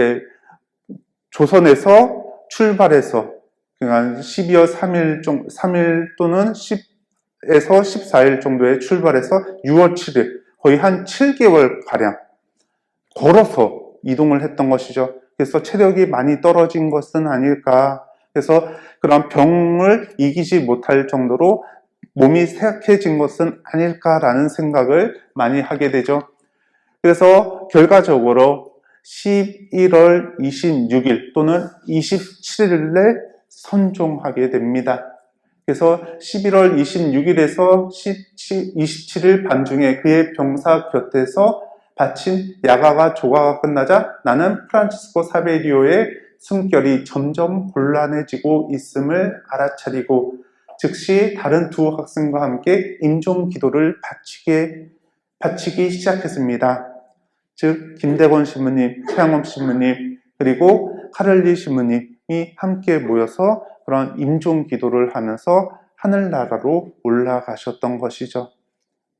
조선에서 출발해서 그러니까 12월 3일 또는 10에서 14일 정도에 출발해서 6월 7일 거의 한 7개월 가량 걸어서 이동을 했던 것이죠. 그래서 체력이 많이 떨어진 것은 아닐까. 그래서 그런 병을 이기지 못할 정도로 몸이 쇠약해진 것은 아닐까라는 생각을 많이 하게 되죠. 그래서 결과적으로 11월 26일 또는 27일에 선종하게 됩니다. 그래서 11월 26일에서 27일 밤중에 그의 병사 곁에서 바친 야가가 조가가 끝나자 나는 프란치스코 사베리오의 숨결이 점점 곤란해지고 있음을 알아차리고 즉시 다른 두 학생과 함께 임종 기도를 바치기 시작했습니다. 즉 김대건 신부님, 최양엄 신부님, 그리고 카를리 신부님이 함께 모여서 그런 임종 기도를 하면서 하늘나라로 올라가셨던 것이죠.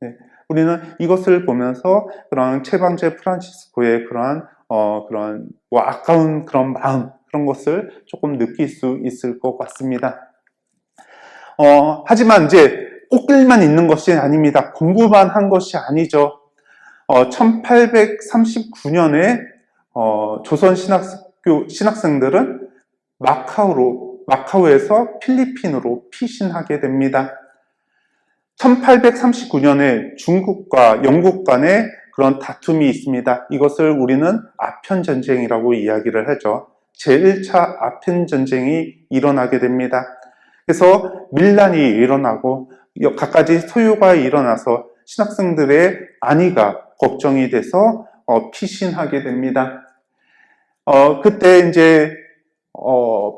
네, 우리는 이것을 보면서 그런 최방제 프란치스코의 그런 아까운 그런 마음, 그런 것을 조금 느낄 수 있을 것 같습니다. 하지만 꽃길만 있는 것이 아닙니다. 공부만 한 것이 아니죠. 1839년에 조선 신학생들은 마카오에서 필리핀으로 피신하게 됩니다. 1839년에 중국과 영국 간에 그런 다툼이 있습니다. 이것을 우리는 아편전쟁이라고 이야기를 하죠. 제1차 아편전쟁이 일어나게 됩니다. 그래서 밀란이 일어나고 갖가지 소요가 일어나서 신학생들의 안위가 걱정이 돼서 피신하게 됩니다. 그때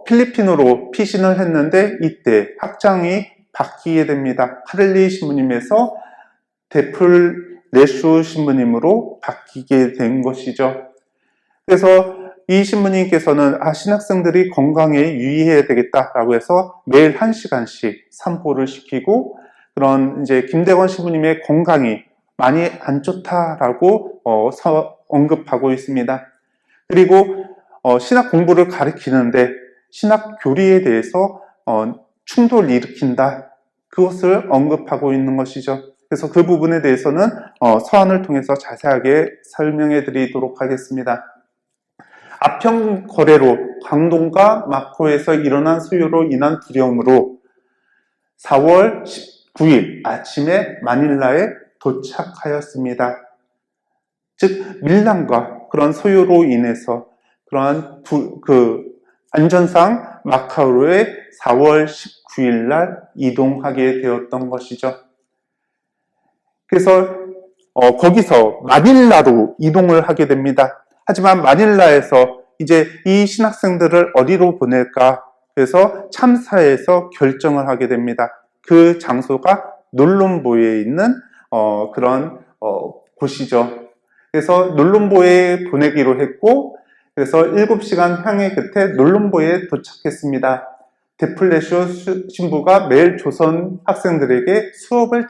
필리핀으로 피신을 했는데 이때 학장이 바뀌게 됩니다. 카를리 신부님에서 데플 레슈 신부님으로 바뀌게 된 것이죠. 그래서 이 신부님께서는 신학생들이 건강에 유의해야 되겠다라고 해서 매일 1시간씩 산보를 시키고 그런 이제 김대건 신부님의 건강이 많이 안 좋다라고 언급하고 있습니다. 그리고 신학 공부를 가르치는데 신학 교리에 대해서 충돌을 일으킨다. 그것을 언급하고 있는 것이죠. 그래서 그 부분에 대해서는 서한을 통해서 자세하게 설명해 드리도록 하겠습니다. 아평 거래로 광동과 마포에서 일어난 소요로 인한 두려움으로 4월 19일 아침에 마닐라에 도착하였습니다. 즉 밀란과 그런 소요로 인해서 그러한 안전상 마카오에 4월 19일 날 이동하게 되었던 것이죠. 그래서 거기서 마닐라로 이동을 하게 됩니다. 하지만 마닐라에서 이제 이 신학생들을 어디로 보낼까? 그래서 참사에서 결정을 하게 됩니다. 그 장소가 놀론보에 있는 그런 곳이죠. 그래서 놀론보에 보내기로 했고, 그래서 7시간 향해 끝에 놀론보에 도착했습니다. 데플레시오 신부가 매일 조선 학생들에게 수업을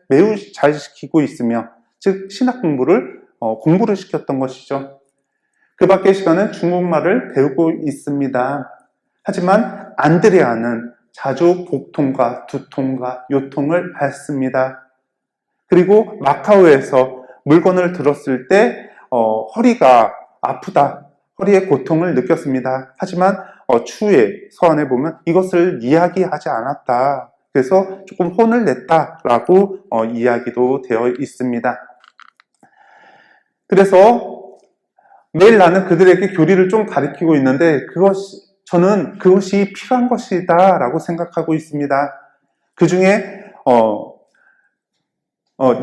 매우 잘 시키고 있으며, 즉 신학 공부를 시켰던 것이죠. 그 밖의 시간은 중국말을 배우고 있습니다. 하지만 안드레아는 자주 복통과 두통과 요통을 앓습니다. 그리고 마카오에서 물건을 들었을 때 허리가 아프다, 허리에 고통을 느꼈습니다. 하지만 추후에 서한에 보면 이것을 이야기하지 않았다. 그래서 조금 혼을 냈다라고 이야기도 되어 있습니다. 그래서 매일 나는 그들에게 교리를 좀 가르치고 있는데 저는 그것이 필요한 것이다 라고 생각하고 있습니다. 그 중에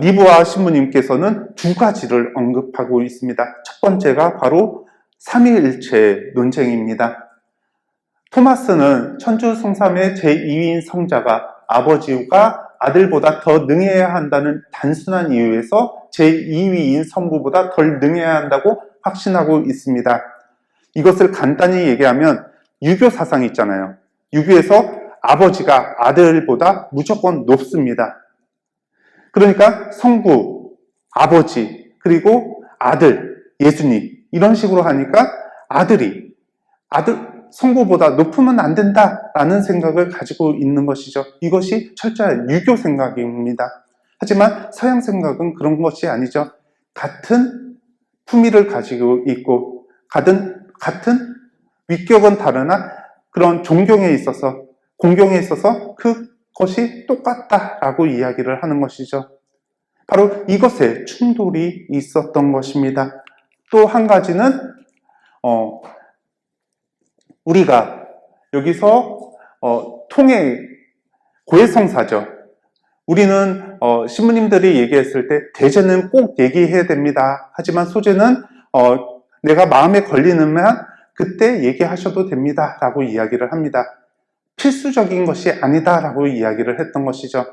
리브아 신부님께서는 두 가지를 언급하고 있습니다. 첫 번째가 바로 삼위일체 논쟁입니다. 토마스는 천주 성삼의 제2위인 성자가 아버지가 아들보다 더 능해야 한다는 단순한 이유에서 제2위인 성부보다 덜 능해야 한다고 확신하고 있습니다. 이것을 간단히 얘기하면 유교 사상이 있잖아요. 유교에서 아버지가 아들보다 무조건 높습니다. 그러니까 성부, 아버지, 그리고 아들, 예수님 이런 식으로 하니까 성부보다 높으면 안 된다라는 생각을 가지고 있는 것이죠. 이것이 철저한 유교 생각입니다. 하지만 서양 생각은 그런 것이 아니죠. 같은 품위를 가지고 있고 같은 위격은 다르나 그런 존경에 있어서 공경에 있어서 그것이 똑같다라고 이야기를 하는 것이죠. 바로 이것에 충돌이 있었던 것입니다. 또 한 가지는 우리가 여기서 고해성사죠. 우리는 신부님들이 얘기했을 때 대제는 꼭 얘기해야 됩니다. 하지만 소제는 내가 마음에 걸리면 그때 얘기하셔도 됩니다 라고 이야기를 합니다. 필수적인 것이 아니다 라고 이야기를 했던 것이죠.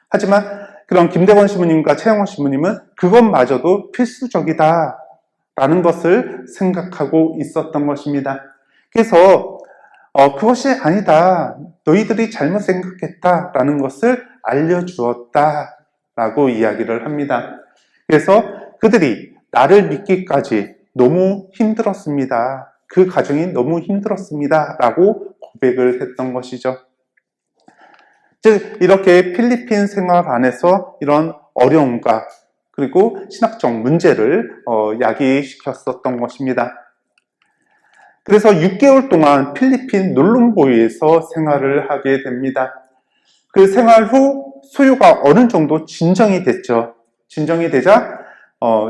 하지만 그런 김대건 신부님과 최영호 신부님은 그것마저도 필수적이다 라는 것을 생각하고 있었던 것입니다. 그래서 그것이 아니다, 너희들이 잘못 생각했다 라는 것을 알려주었다 라고 이야기를 합니다. 그래서 그들이 나를 믿기까지 너무 힘들었습니다. 그 과정이 너무 힘들었습니다 라고 고백을 했던 것이죠. 즉 이렇게 필리핀 생활 안에서 이런 어려움과 그리고 신학적 문제를 야기시켰었던 것입니다. 그래서 6개월 동안 필리핀 놀론보이에서 생활을 하게 됩니다. 그 생활 후 소요가 어느 정도 진정이 됐죠. 진정이 되자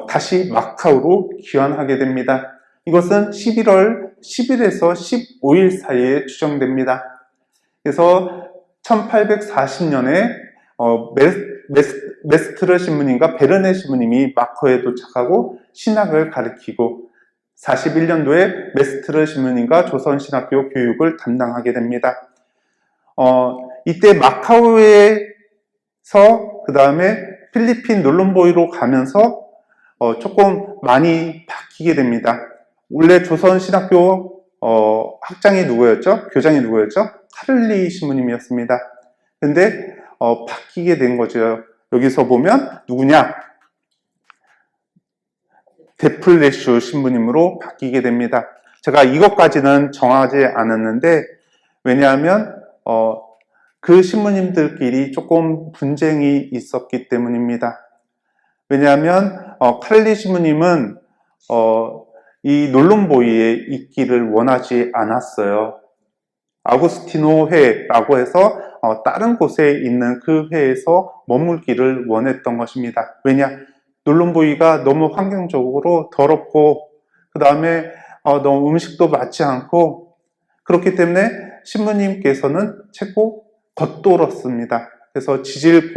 다시 마카오로 귀환하게 됩니다. 이것은 11월 10일에서 15일 사이에 추정됩니다. 그래서 1840년에 메스트르 신부님과 베르네 신부님이 마카오에 도착하고 신학을 가르치고 41년도에 메스트르 신부님과 조선신학교 교육을 담당하게 됩니다. 이때 마카오에서 그 다음에 필리핀 놀론보이로 가면서 조금 많이 바뀌게 됩니다. 원래 조선신학교 학장이 누구였죠? 교장이 누구였죠? 카를리 신부님이었습니다. 근데 바뀌게 된 거죠. 여기서 보면 누구냐? 데플레슈 신부님으로 바뀌게 됩니다. 제가 이것까지는 정하지 않았는데, 왜냐하면 그 신부님들끼리 조금 분쟁이 있었기 때문입니다. 왜냐하면 칼리 신부님은 이 놀론보이에 있기를 원하지 않았어요. 아구스티노 회라고 해서 다른 곳에 있는 그 회에서 머물기를 원했던 것입니다. 왜냐? 놀론보이가 너무 환경적으로 더럽고 그 다음에 너무 음식도 맞지 않고 그렇기 때문에 신부님께서는 최고 겉돌았습니다. 그래서 지질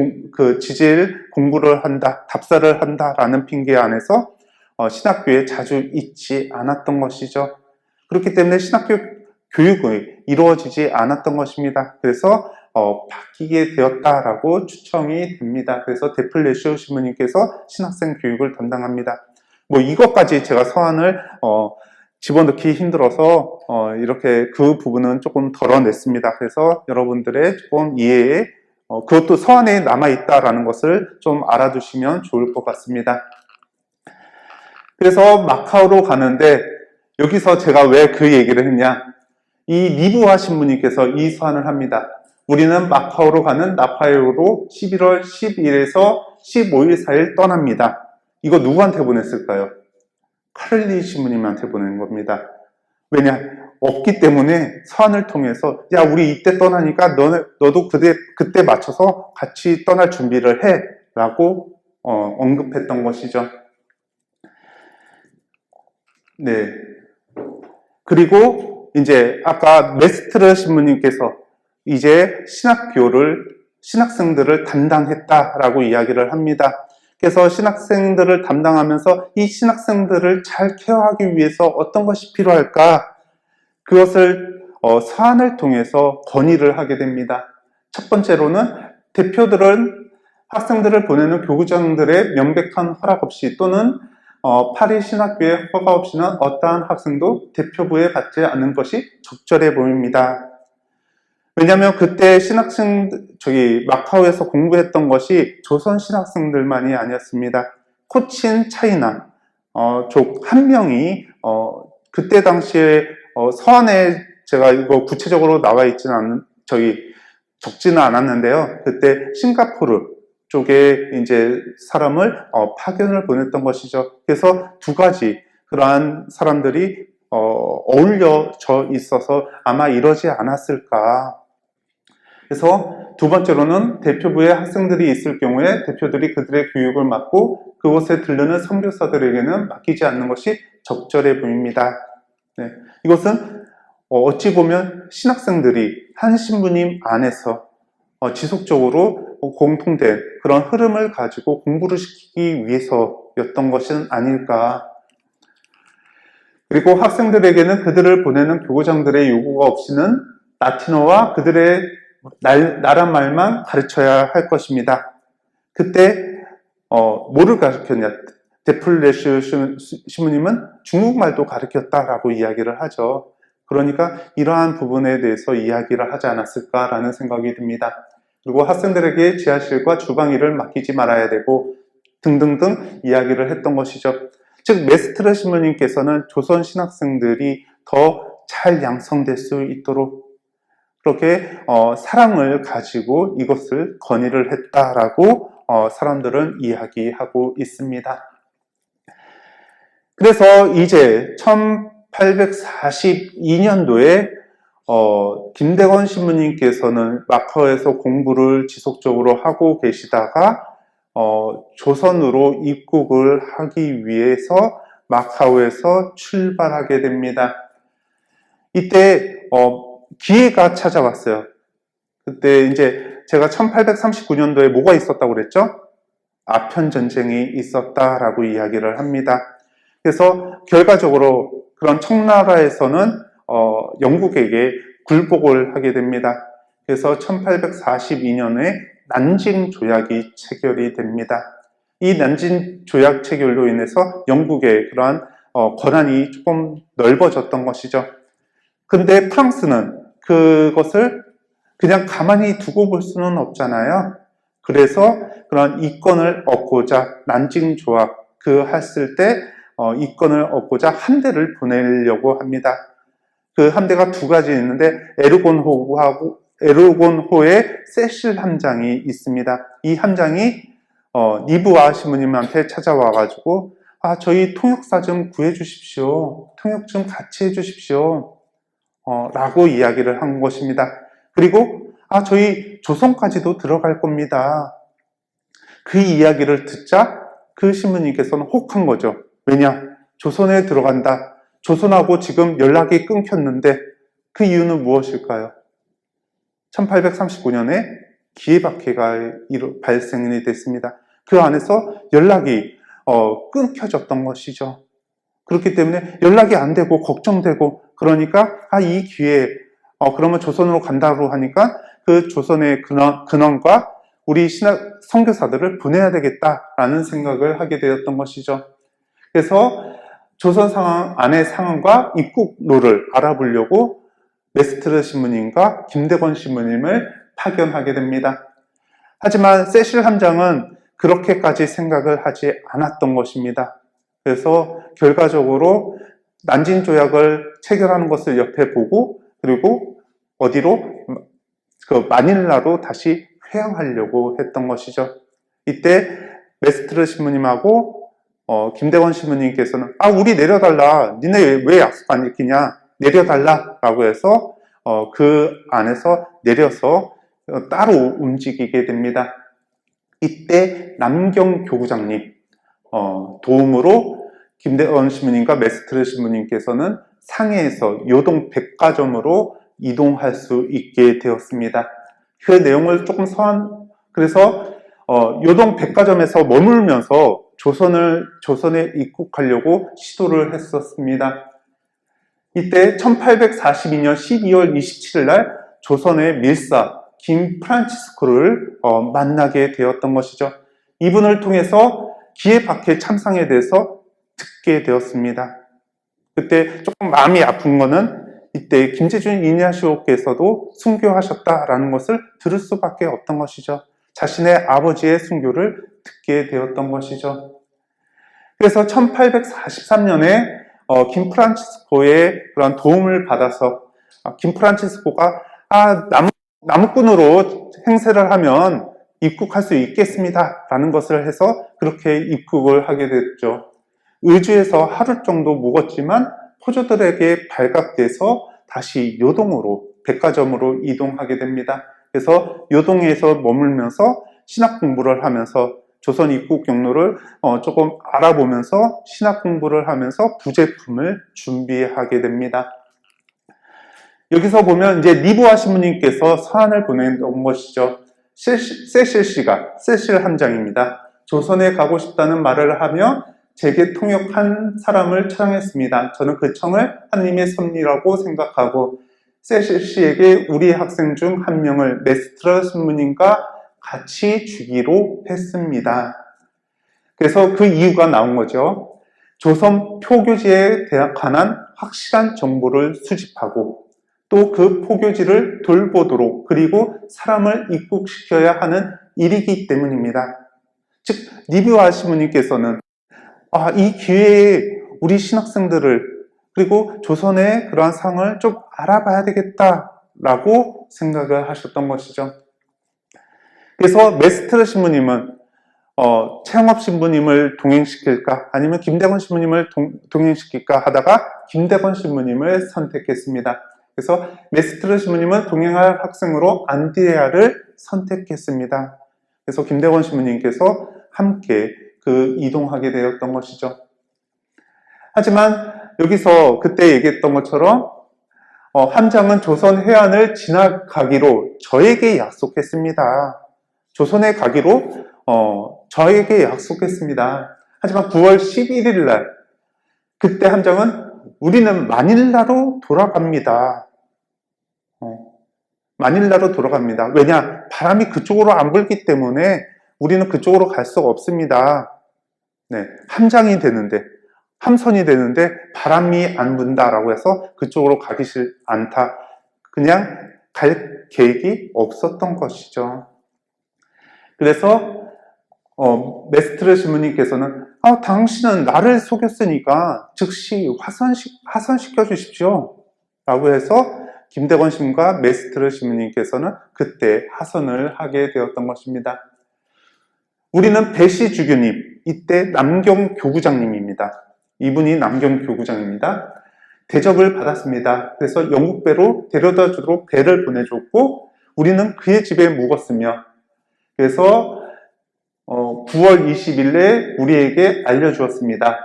공부를 한다, 답사를 한다라는 핑계 안에서 신학교에 자주 있지 않았던 것이죠. 그렇기 때문에 신학교 교육이 이루어지지 않았던 것입니다. 그래서 바뀌게 되었다라고 추정이 됩니다. 그래서 데플레시오 신부님께서 신학생 교육을 담당합니다. 뭐 이것까지 제가 서한을 집어넣기 힘들어서 이렇게 그 부분은 조금 덜어냈습니다. 그래서 여러분들의 조금 이해에 그것도 서한에 남아있다라는 것을 좀 알아두시면 좋을 것 같습니다. 그래서 마카오로 가는데 여기서 제가 왜 그 얘기를 했냐? 이 리브화 신부님께서 이 서한을 합니다. 우리는 마카오로 가는 나파에오로 11월 10일에서 15일 사이를 떠납니다. 이거 누구한테 보냈을까요? 칼리 신부님한테 보낸 겁니다. 왜냐? 없기 때문에 서한을 통해서 야 우리 이때 떠나니까 너도 그때 맞춰서 같이 떠날 준비를 해 라고 언급했던 것이죠. 네. 그리고 이제 아까 메스트르 신부님께서 이제 신학생들을 담당했다라고 이야기를 합니다. 그래서 신학생들을 담당하면서 이 신학생들을 잘 케어하기 위해서 어떤 것이 필요할까? 그것을 서한을 통해서 건의를 하게 됩니다. 첫 번째로는 대표들은 학생들을 보내는 교구장들의 명백한 허락 없이 또는 파리 신학교의 허가 없이는 어떠한 학생도 대표부에 받지 않는 것이 적절해 보입니다. 왜냐하면 그때 마카오에서 공부했던 것이 조선 신학생들만이 아니었습니다. 코친 차이나 족 한 명이 그때 당시에 서한에 제가 이거 구체적으로 나와 있지는 적지는 않았는데요. 그때 싱가포르 쪽에 이제 사람을 파견을 보냈던 것이죠. 그래서 두 가지 그러한 사람들이 어울려져 있어서 아마 이러지 않았을까. 그래서 두 번째로는 대표부에 학생들이 있을 경우에 대표들이 그들의 교육을 맡고 그곳에 들르는 선교사들에게는 맡기지 않는 것이 적절해 보입니다. 네. 이것은 어찌 보면 신학생들이 한 신부님 안에서 지속적으로 공통된 그런 흐름을 가지고 공부를 시키기 위해서였던 것은 아닐까. 그리고 학생들에게는 그들을 보내는 교구장들의 요구가 없이는 라틴어와 그들의 나라 말만 가르쳐야 할 것입니다. 그때 뭐를 가르쳤냐? 데플레슈 신부님은 중국말도 가르쳤다라고 이야기를 하죠. 그러니까 이러한 부분에 대해서 이야기를 하지 않았을까라는 생각이 듭니다. 그리고 학생들에게 지하실과 주방 일을 맡기지 말아야 되고 등등등 이야기를 했던 것이죠. 즉 메스트르 신부님께서는 조선 신학생들이 더 잘 양성될 수 있도록 그렇게 사랑을 가지고 이것을 건의를 했다라고 사람들은 이야기하고 있습니다. 그래서 이제 1842년도에 김대건 신부님께서는 마카오에서 공부를 지속적으로 하고 계시다가 조선으로 입국을 하기 위해서 마카오에서 출발하게 됩니다. 이때 기회가 찾아왔어요. 그때 이제 제가 1839년도에 뭐가 있었다고 그랬죠? 아편 전쟁이 있었다라고 이야기를 합니다. 그래서 결과적으로 그런 청나라에서는 영국에게 굴복을 하게 됩니다. 그래서 1842년에 난징 조약이 체결이 됩니다. 이 난징 조약 체결로 인해서 영국의 그러한 권한이 조금 넓어졌던 것이죠. 근데 프랑스는 그것을 그냥 가만히 두고 볼 수는 없잖아요. 그래서 그런 이권을 얻고자 난징 조약 했을 때 이권을 얻고자 함대를 보내려고 합니다. 그 함대가 두 가지 있는데 에르곤호의 세실 함장이 있습니다. 이 함장이 니브아 신부님한테 찾아와가지고 저희 통역사 좀 구해주십시오. 통역 좀 같이 해주십시오. 라고 이야기를 한 것입니다. 그리고 저희 조선까지도 들어갈 겁니다. 그 이야기를 듣자 그 신부님께서는 혹한 거죠. 왜냐? 조선에 들어간다. 조선하고 지금 연락이 끊겼는데 그 이유는 무엇일까요? 1839년에 기해박해가 발생이 됐습니다. 그 안에서 연락이 끊겨졌던 것이죠. 그렇기 때문에 연락이 안 되고 걱정되고 그러니까 이 기회에 그러면 조선으로 간다고 하니까 그 조선의 근원과 우리 선교사들을 보내야 되겠다라는 생각을 하게 되었던 것이죠. 그래서 조선 안의 상황과 입국로를 알아보려고 메스트르 신부님과 김대건 신부님을 파견하게 됩니다. 하지만 세실 함장은 그렇게까지 생각을 하지 않았던 것입니다. 그래서 결과적으로 난징 조약을 체결하는 것을 옆에 보고 그리고 어디로? 마닐라로 다시 회항하려고 했던 것이죠. 이때 메스트르 신부님하고 김대건 신부님께서는 우리 내려달라. 니네 왜 약속 안 지키냐? 내려달라 라고 해서 그 안에서 내려서 따로 움직이게 됩니다. 이때 남경 교구장님 도움으로 김대건 신부님과 메스트르 신부님께서는 상해에서 요동 백화점으로 이동할 수 있게 되었습니다. 그 내용을 조금 그래서 요동 백화점에서 머물면서 조선에 입국하려고 시도를 했었습니다. 이때 1842년 12월 27일 날 조선의 밀사 김프란치스코를 만나게 되었던 것이죠. 이분을 통해서 기해박해 참상에 대해서 듣게 되었습니다. 그때 조금 마음이 아픈 거는 이때 김재준 이냐시오께서도 순교하셨다라는 것을 들을 수밖에 없던 것이죠. 자신의 아버지의 순교를 듣게 되었던 것이죠. 그래서 1843년에 김프란치스코의 그런 도움을 받아서 김프란치스코가 나무꾼으로 행세를 하면 입국할 수 있겠습니다 라는 것을 해서 그렇게 입국을 하게 됐죠. 의주에서 하루 정도 묵었지만 포조들에게 발각돼서 다시 요동으로 백화점으로 이동하게 됩니다. 그래서 요동에서 머물면서 신학 공부를 하면서 조선 입국 경로를 조금 알아보면서 신학 공부를 하면서 부제품을 준비하게 됩니다. 여기서 보면 이제 니브아 신부님께서 서한을 보내온 것이죠. 세실 함장입니다. 조선에 가고 싶다는 말을 하며 제게 통역한 사람을 청했습니다. 저는 그 청을 하나님의 섭리라고 생각하고 세실 씨에게 우리 학생 중 한 명을 메스트르 신부님과 같이 주기로 했습니다. 그래서 그 이유가 나온 거죠. 조선 표교지에 관한 확실한 정보를 수집하고 또 그 포교지를 돌보도록 그리고 사람을 입국시켜야 하는 일이기 때문입니다. 즉 니브아 신부님께서는 이 기회에 우리 신학생들을 그리고 조선의 그러한 상을 좀 알아봐야 되겠다라고 생각을 하셨던 것이죠. 그래서 메스트르 신부님은 최영업 신부님을 동행시킬까 아니면 김대건 신부님을 동행시킬까 하다가 김대건 신부님을 선택했습니다. 그래서 메스트르 신부님은 동행할 학생으로 안드레아를 선택했습니다. 그래서 김대건 신부님께서 함께 이동하게 되었던 것이죠. 하지만 여기서 그때 얘기했던 것처럼 함장은 조선 해안을 지나가기로 저에게 약속했습니다. 조선에 가기로 저에게 약속했습니다. 하지만 9월 11일 날 그때 함장은 우리는 마닐라로 돌아갑니다. 마닐라로 돌아갑니다. 왜냐? 바람이 그쪽으로 안 불기 때문에 우리는 그쪽으로 갈 수가 없습니다. 네, 함선이 되는데 바람이 안 분다라고 해서 그쪽으로 가기 싫 않다. 그냥 갈 계획이 없었던 것이죠. 그래서 메스트르 신부님께서는 당신은 나를 속였으니까 즉시 하선시켜 주십시오 라고 해서 김대건 신부가 메스트르 신부님께서는 그때 하선을 하게 되었던 것입니다. 우리는 배시 주교님, 이때 남경 교구장님입니다. 이분이 남경 교구장입니다. 대접을 받았습니다. 그래서 영국배로 데려다 주도록 배를 보내줬고 우리는 그의 집에 묵었으며 그래서 9월 20일에 우리에게 알려주었습니다.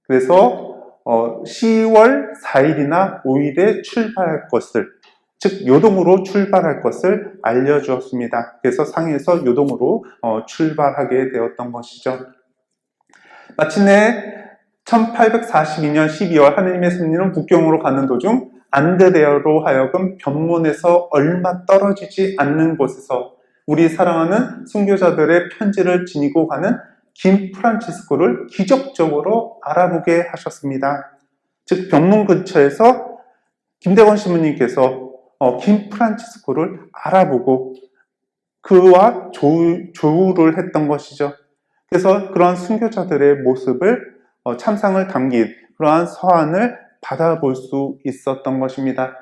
그래서 10월 4일이나 5일에 출발할 것을, 즉 요동으로 출발할 것을 알려주었습니다. 그래서 상해에서 요동으로 출발하게 되었던 것이죠. 마침내 1842년 12월 하느님의 섭리는 북경으로 가는 도중 안드레아로 하여금 변문에서 얼마 떨어지지 않는 곳에서 우리 사랑하는 순교자들의 편지를 지니고 가는 김 프란치스코를 기적적으로 알아보게 하셨습니다. 즉 변문 근처에서 김대건 신부님께서 김 프란치스코를 알아보고 그와 조우를 했던 것이죠. 그래서 그러한 순교자들의 모습을 참상을 담긴 그러한 서한을 받아볼 수 있었던 것입니다.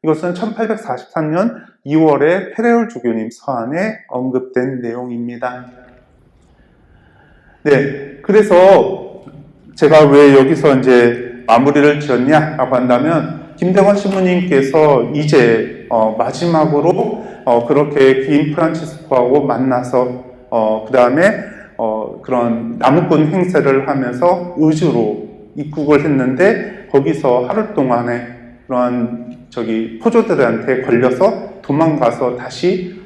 이것은 1843년 2월에 페레올 주교님 서한에 언급된 내용입니다. 네, 그래서 제가 왜 여기서 이제 마무리를 지었냐라고 한다면 김대건 신부님께서 이제 마지막으로 그렇게 김 프란치스코하고 만나서 그 다음에 그런 나무꾼 행세를 하면서 의주로 입국을 했는데 거기서 하루 동안에 그러한 포조들한테 걸려서 도망가서 다시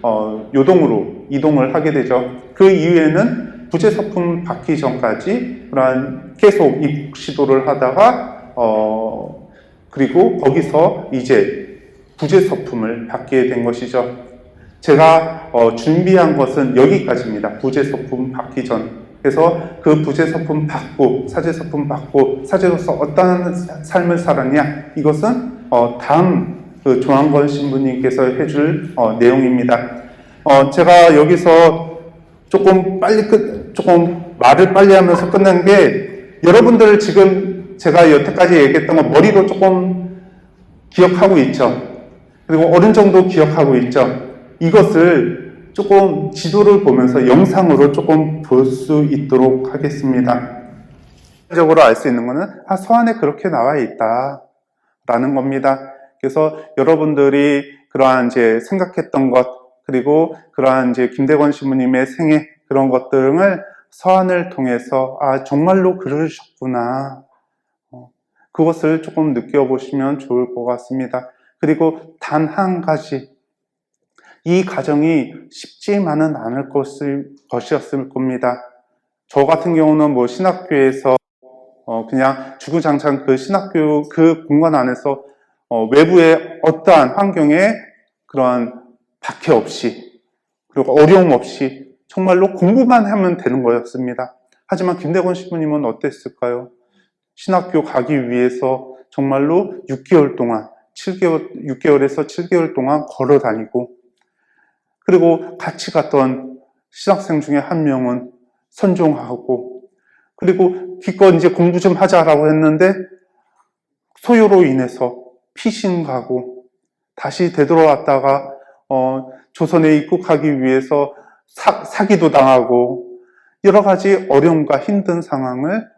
요동으로 이동을 하게 되죠. 그 이후에는 부재서품 받기 전까지 그러한 계속 입국 시도를 하다가 그리고 거기서 이제 부재서품을 받게 된 것이죠. 제가 준비한 것은 여기까지입니다. 부재서품 받기 전. 그래서 그 부재서품 받고 사제서품 받고 사제로서 어떠한 삶을 살았냐, 이것은 다음 그 조항건 신부님께서 해줄 내용입니다. 제가 여기서 조금 말을 빨리 하면서 끝난 게, 여러분들 지금 제가 여태까지 얘기했던 거 머리로 조금 기억하고 있죠. 그리고 어느 정도 기억하고 있죠. 이것을 조금 지도를 보면서 영상으로 조금 볼 수 있도록 하겠습니다. 적으로 알 수 있는 것은 서한에 그렇게 나와 있다라는 겁니다. 그래서 여러분들이 그러한 이제 생각했던 것, 그리고 그러한 이제 김대건 신부님의 생애, 그런 것들을 서한을 통해서 정말로 그러셨구나, 그것을 조금 느껴보시면 좋을 것 같습니다. 그리고 단 한 가지, 이 과정이 쉽지만은 않을 것이었을 겁니다. 저 같은 경우는 신학교에서 그냥 주구장창 그 신학교 그 공간 안에서 외부의 어떠한 환경에 그러한 박해 없이 그리고 어려움 없이 정말로 공부만 하면 되는 거였습니다. 하지만 김대건 신부님은 어땠을까요? 신학교 가기 위해서 정말로 6개월 동안 6개월에서 7개월 동안 걸어 다니고, 그리고 같이 갔던 신학생 중에 한 명은 선종하고, 그리고 기껏 이제 공부 좀 하자라고 했는데 소요로 인해서 피신 가고, 다시 되돌아왔다가 조선에 입국하기 위해서 사기도 당하고 여러 가지 어려움과 힘든 상황을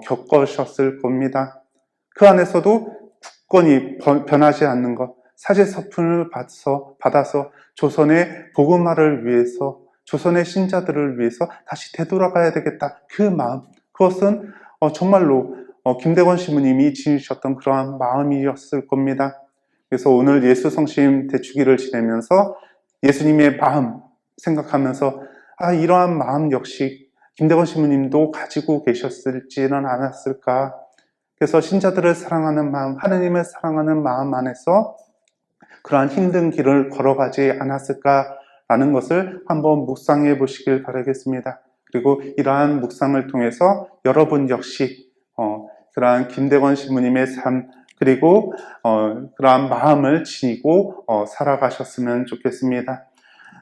겪으셨을 겁니다. 그 안에서도 굳건히 변하지 않는 것, 사제서품을 받아서 조선의 복음화를 위해서, 조선의 신자들을 위해서 다시 되돌아가야 되겠다, 그 마음, 그것은 정말로 김대건 신부님이 지니셨던 그러한 마음이었을 겁니다. 그래서 오늘 예수 성심 대축일을 지내면서 예수님의 마음 생각하면서 이러한 마음 역시 김대건 신부님도 가지고 계셨을지는 않았을까. 그래서 신자들을 사랑하는 마음, 하느님을 사랑하는 마음 안에서 그러한 힘든 길을 걸어가지 않았을까라는 것을 한번 묵상해 보시길 바라겠습니다. 그리고 이러한 묵상을 통해서 여러분 역시 그러한 김대건 신부님의 삶, 그리고 그러한 마음을 지니고 살아가셨으면 좋겠습니다.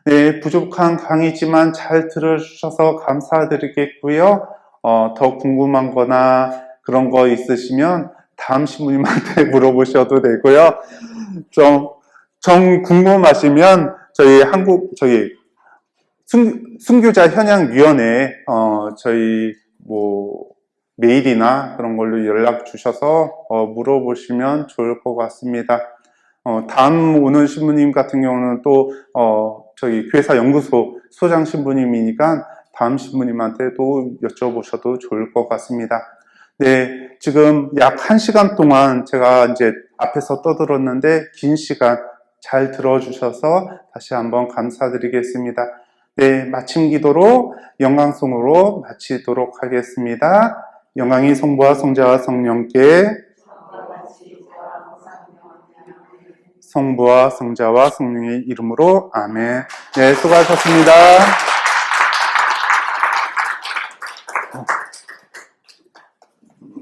네, 부족한 강의지만 잘 들어주셔서 감사드리겠고요. 더 궁금한 거나 그런 거 있으시면 다음 신부님한테 물어보셔도 되고요. 정 궁금하시면 저희 순교자 현양위원회 저희 메일이나 그런 걸로 연락 주셔서 물어보시면 좋을 것 같습니다. 다음 오는 신부님 같은 경우는 또 저희 교회사 연구소 소장 신부님이니까 다음 신부님한테도 여쭤보셔도 좋을 것 같습니다. 네, 지금 약 1시간 동안 제가 이제 앞에서 떠들었는데 긴 시간 잘 들어주셔서 다시 한번 감사드리겠습니다. 네, 마침 기도로 영광송으로 마치도록 하겠습니다. 영광이 성부와 성자와 성령께, 성부와 성자와 성령의 이름으로 아멘. 네, 수고하셨습니다.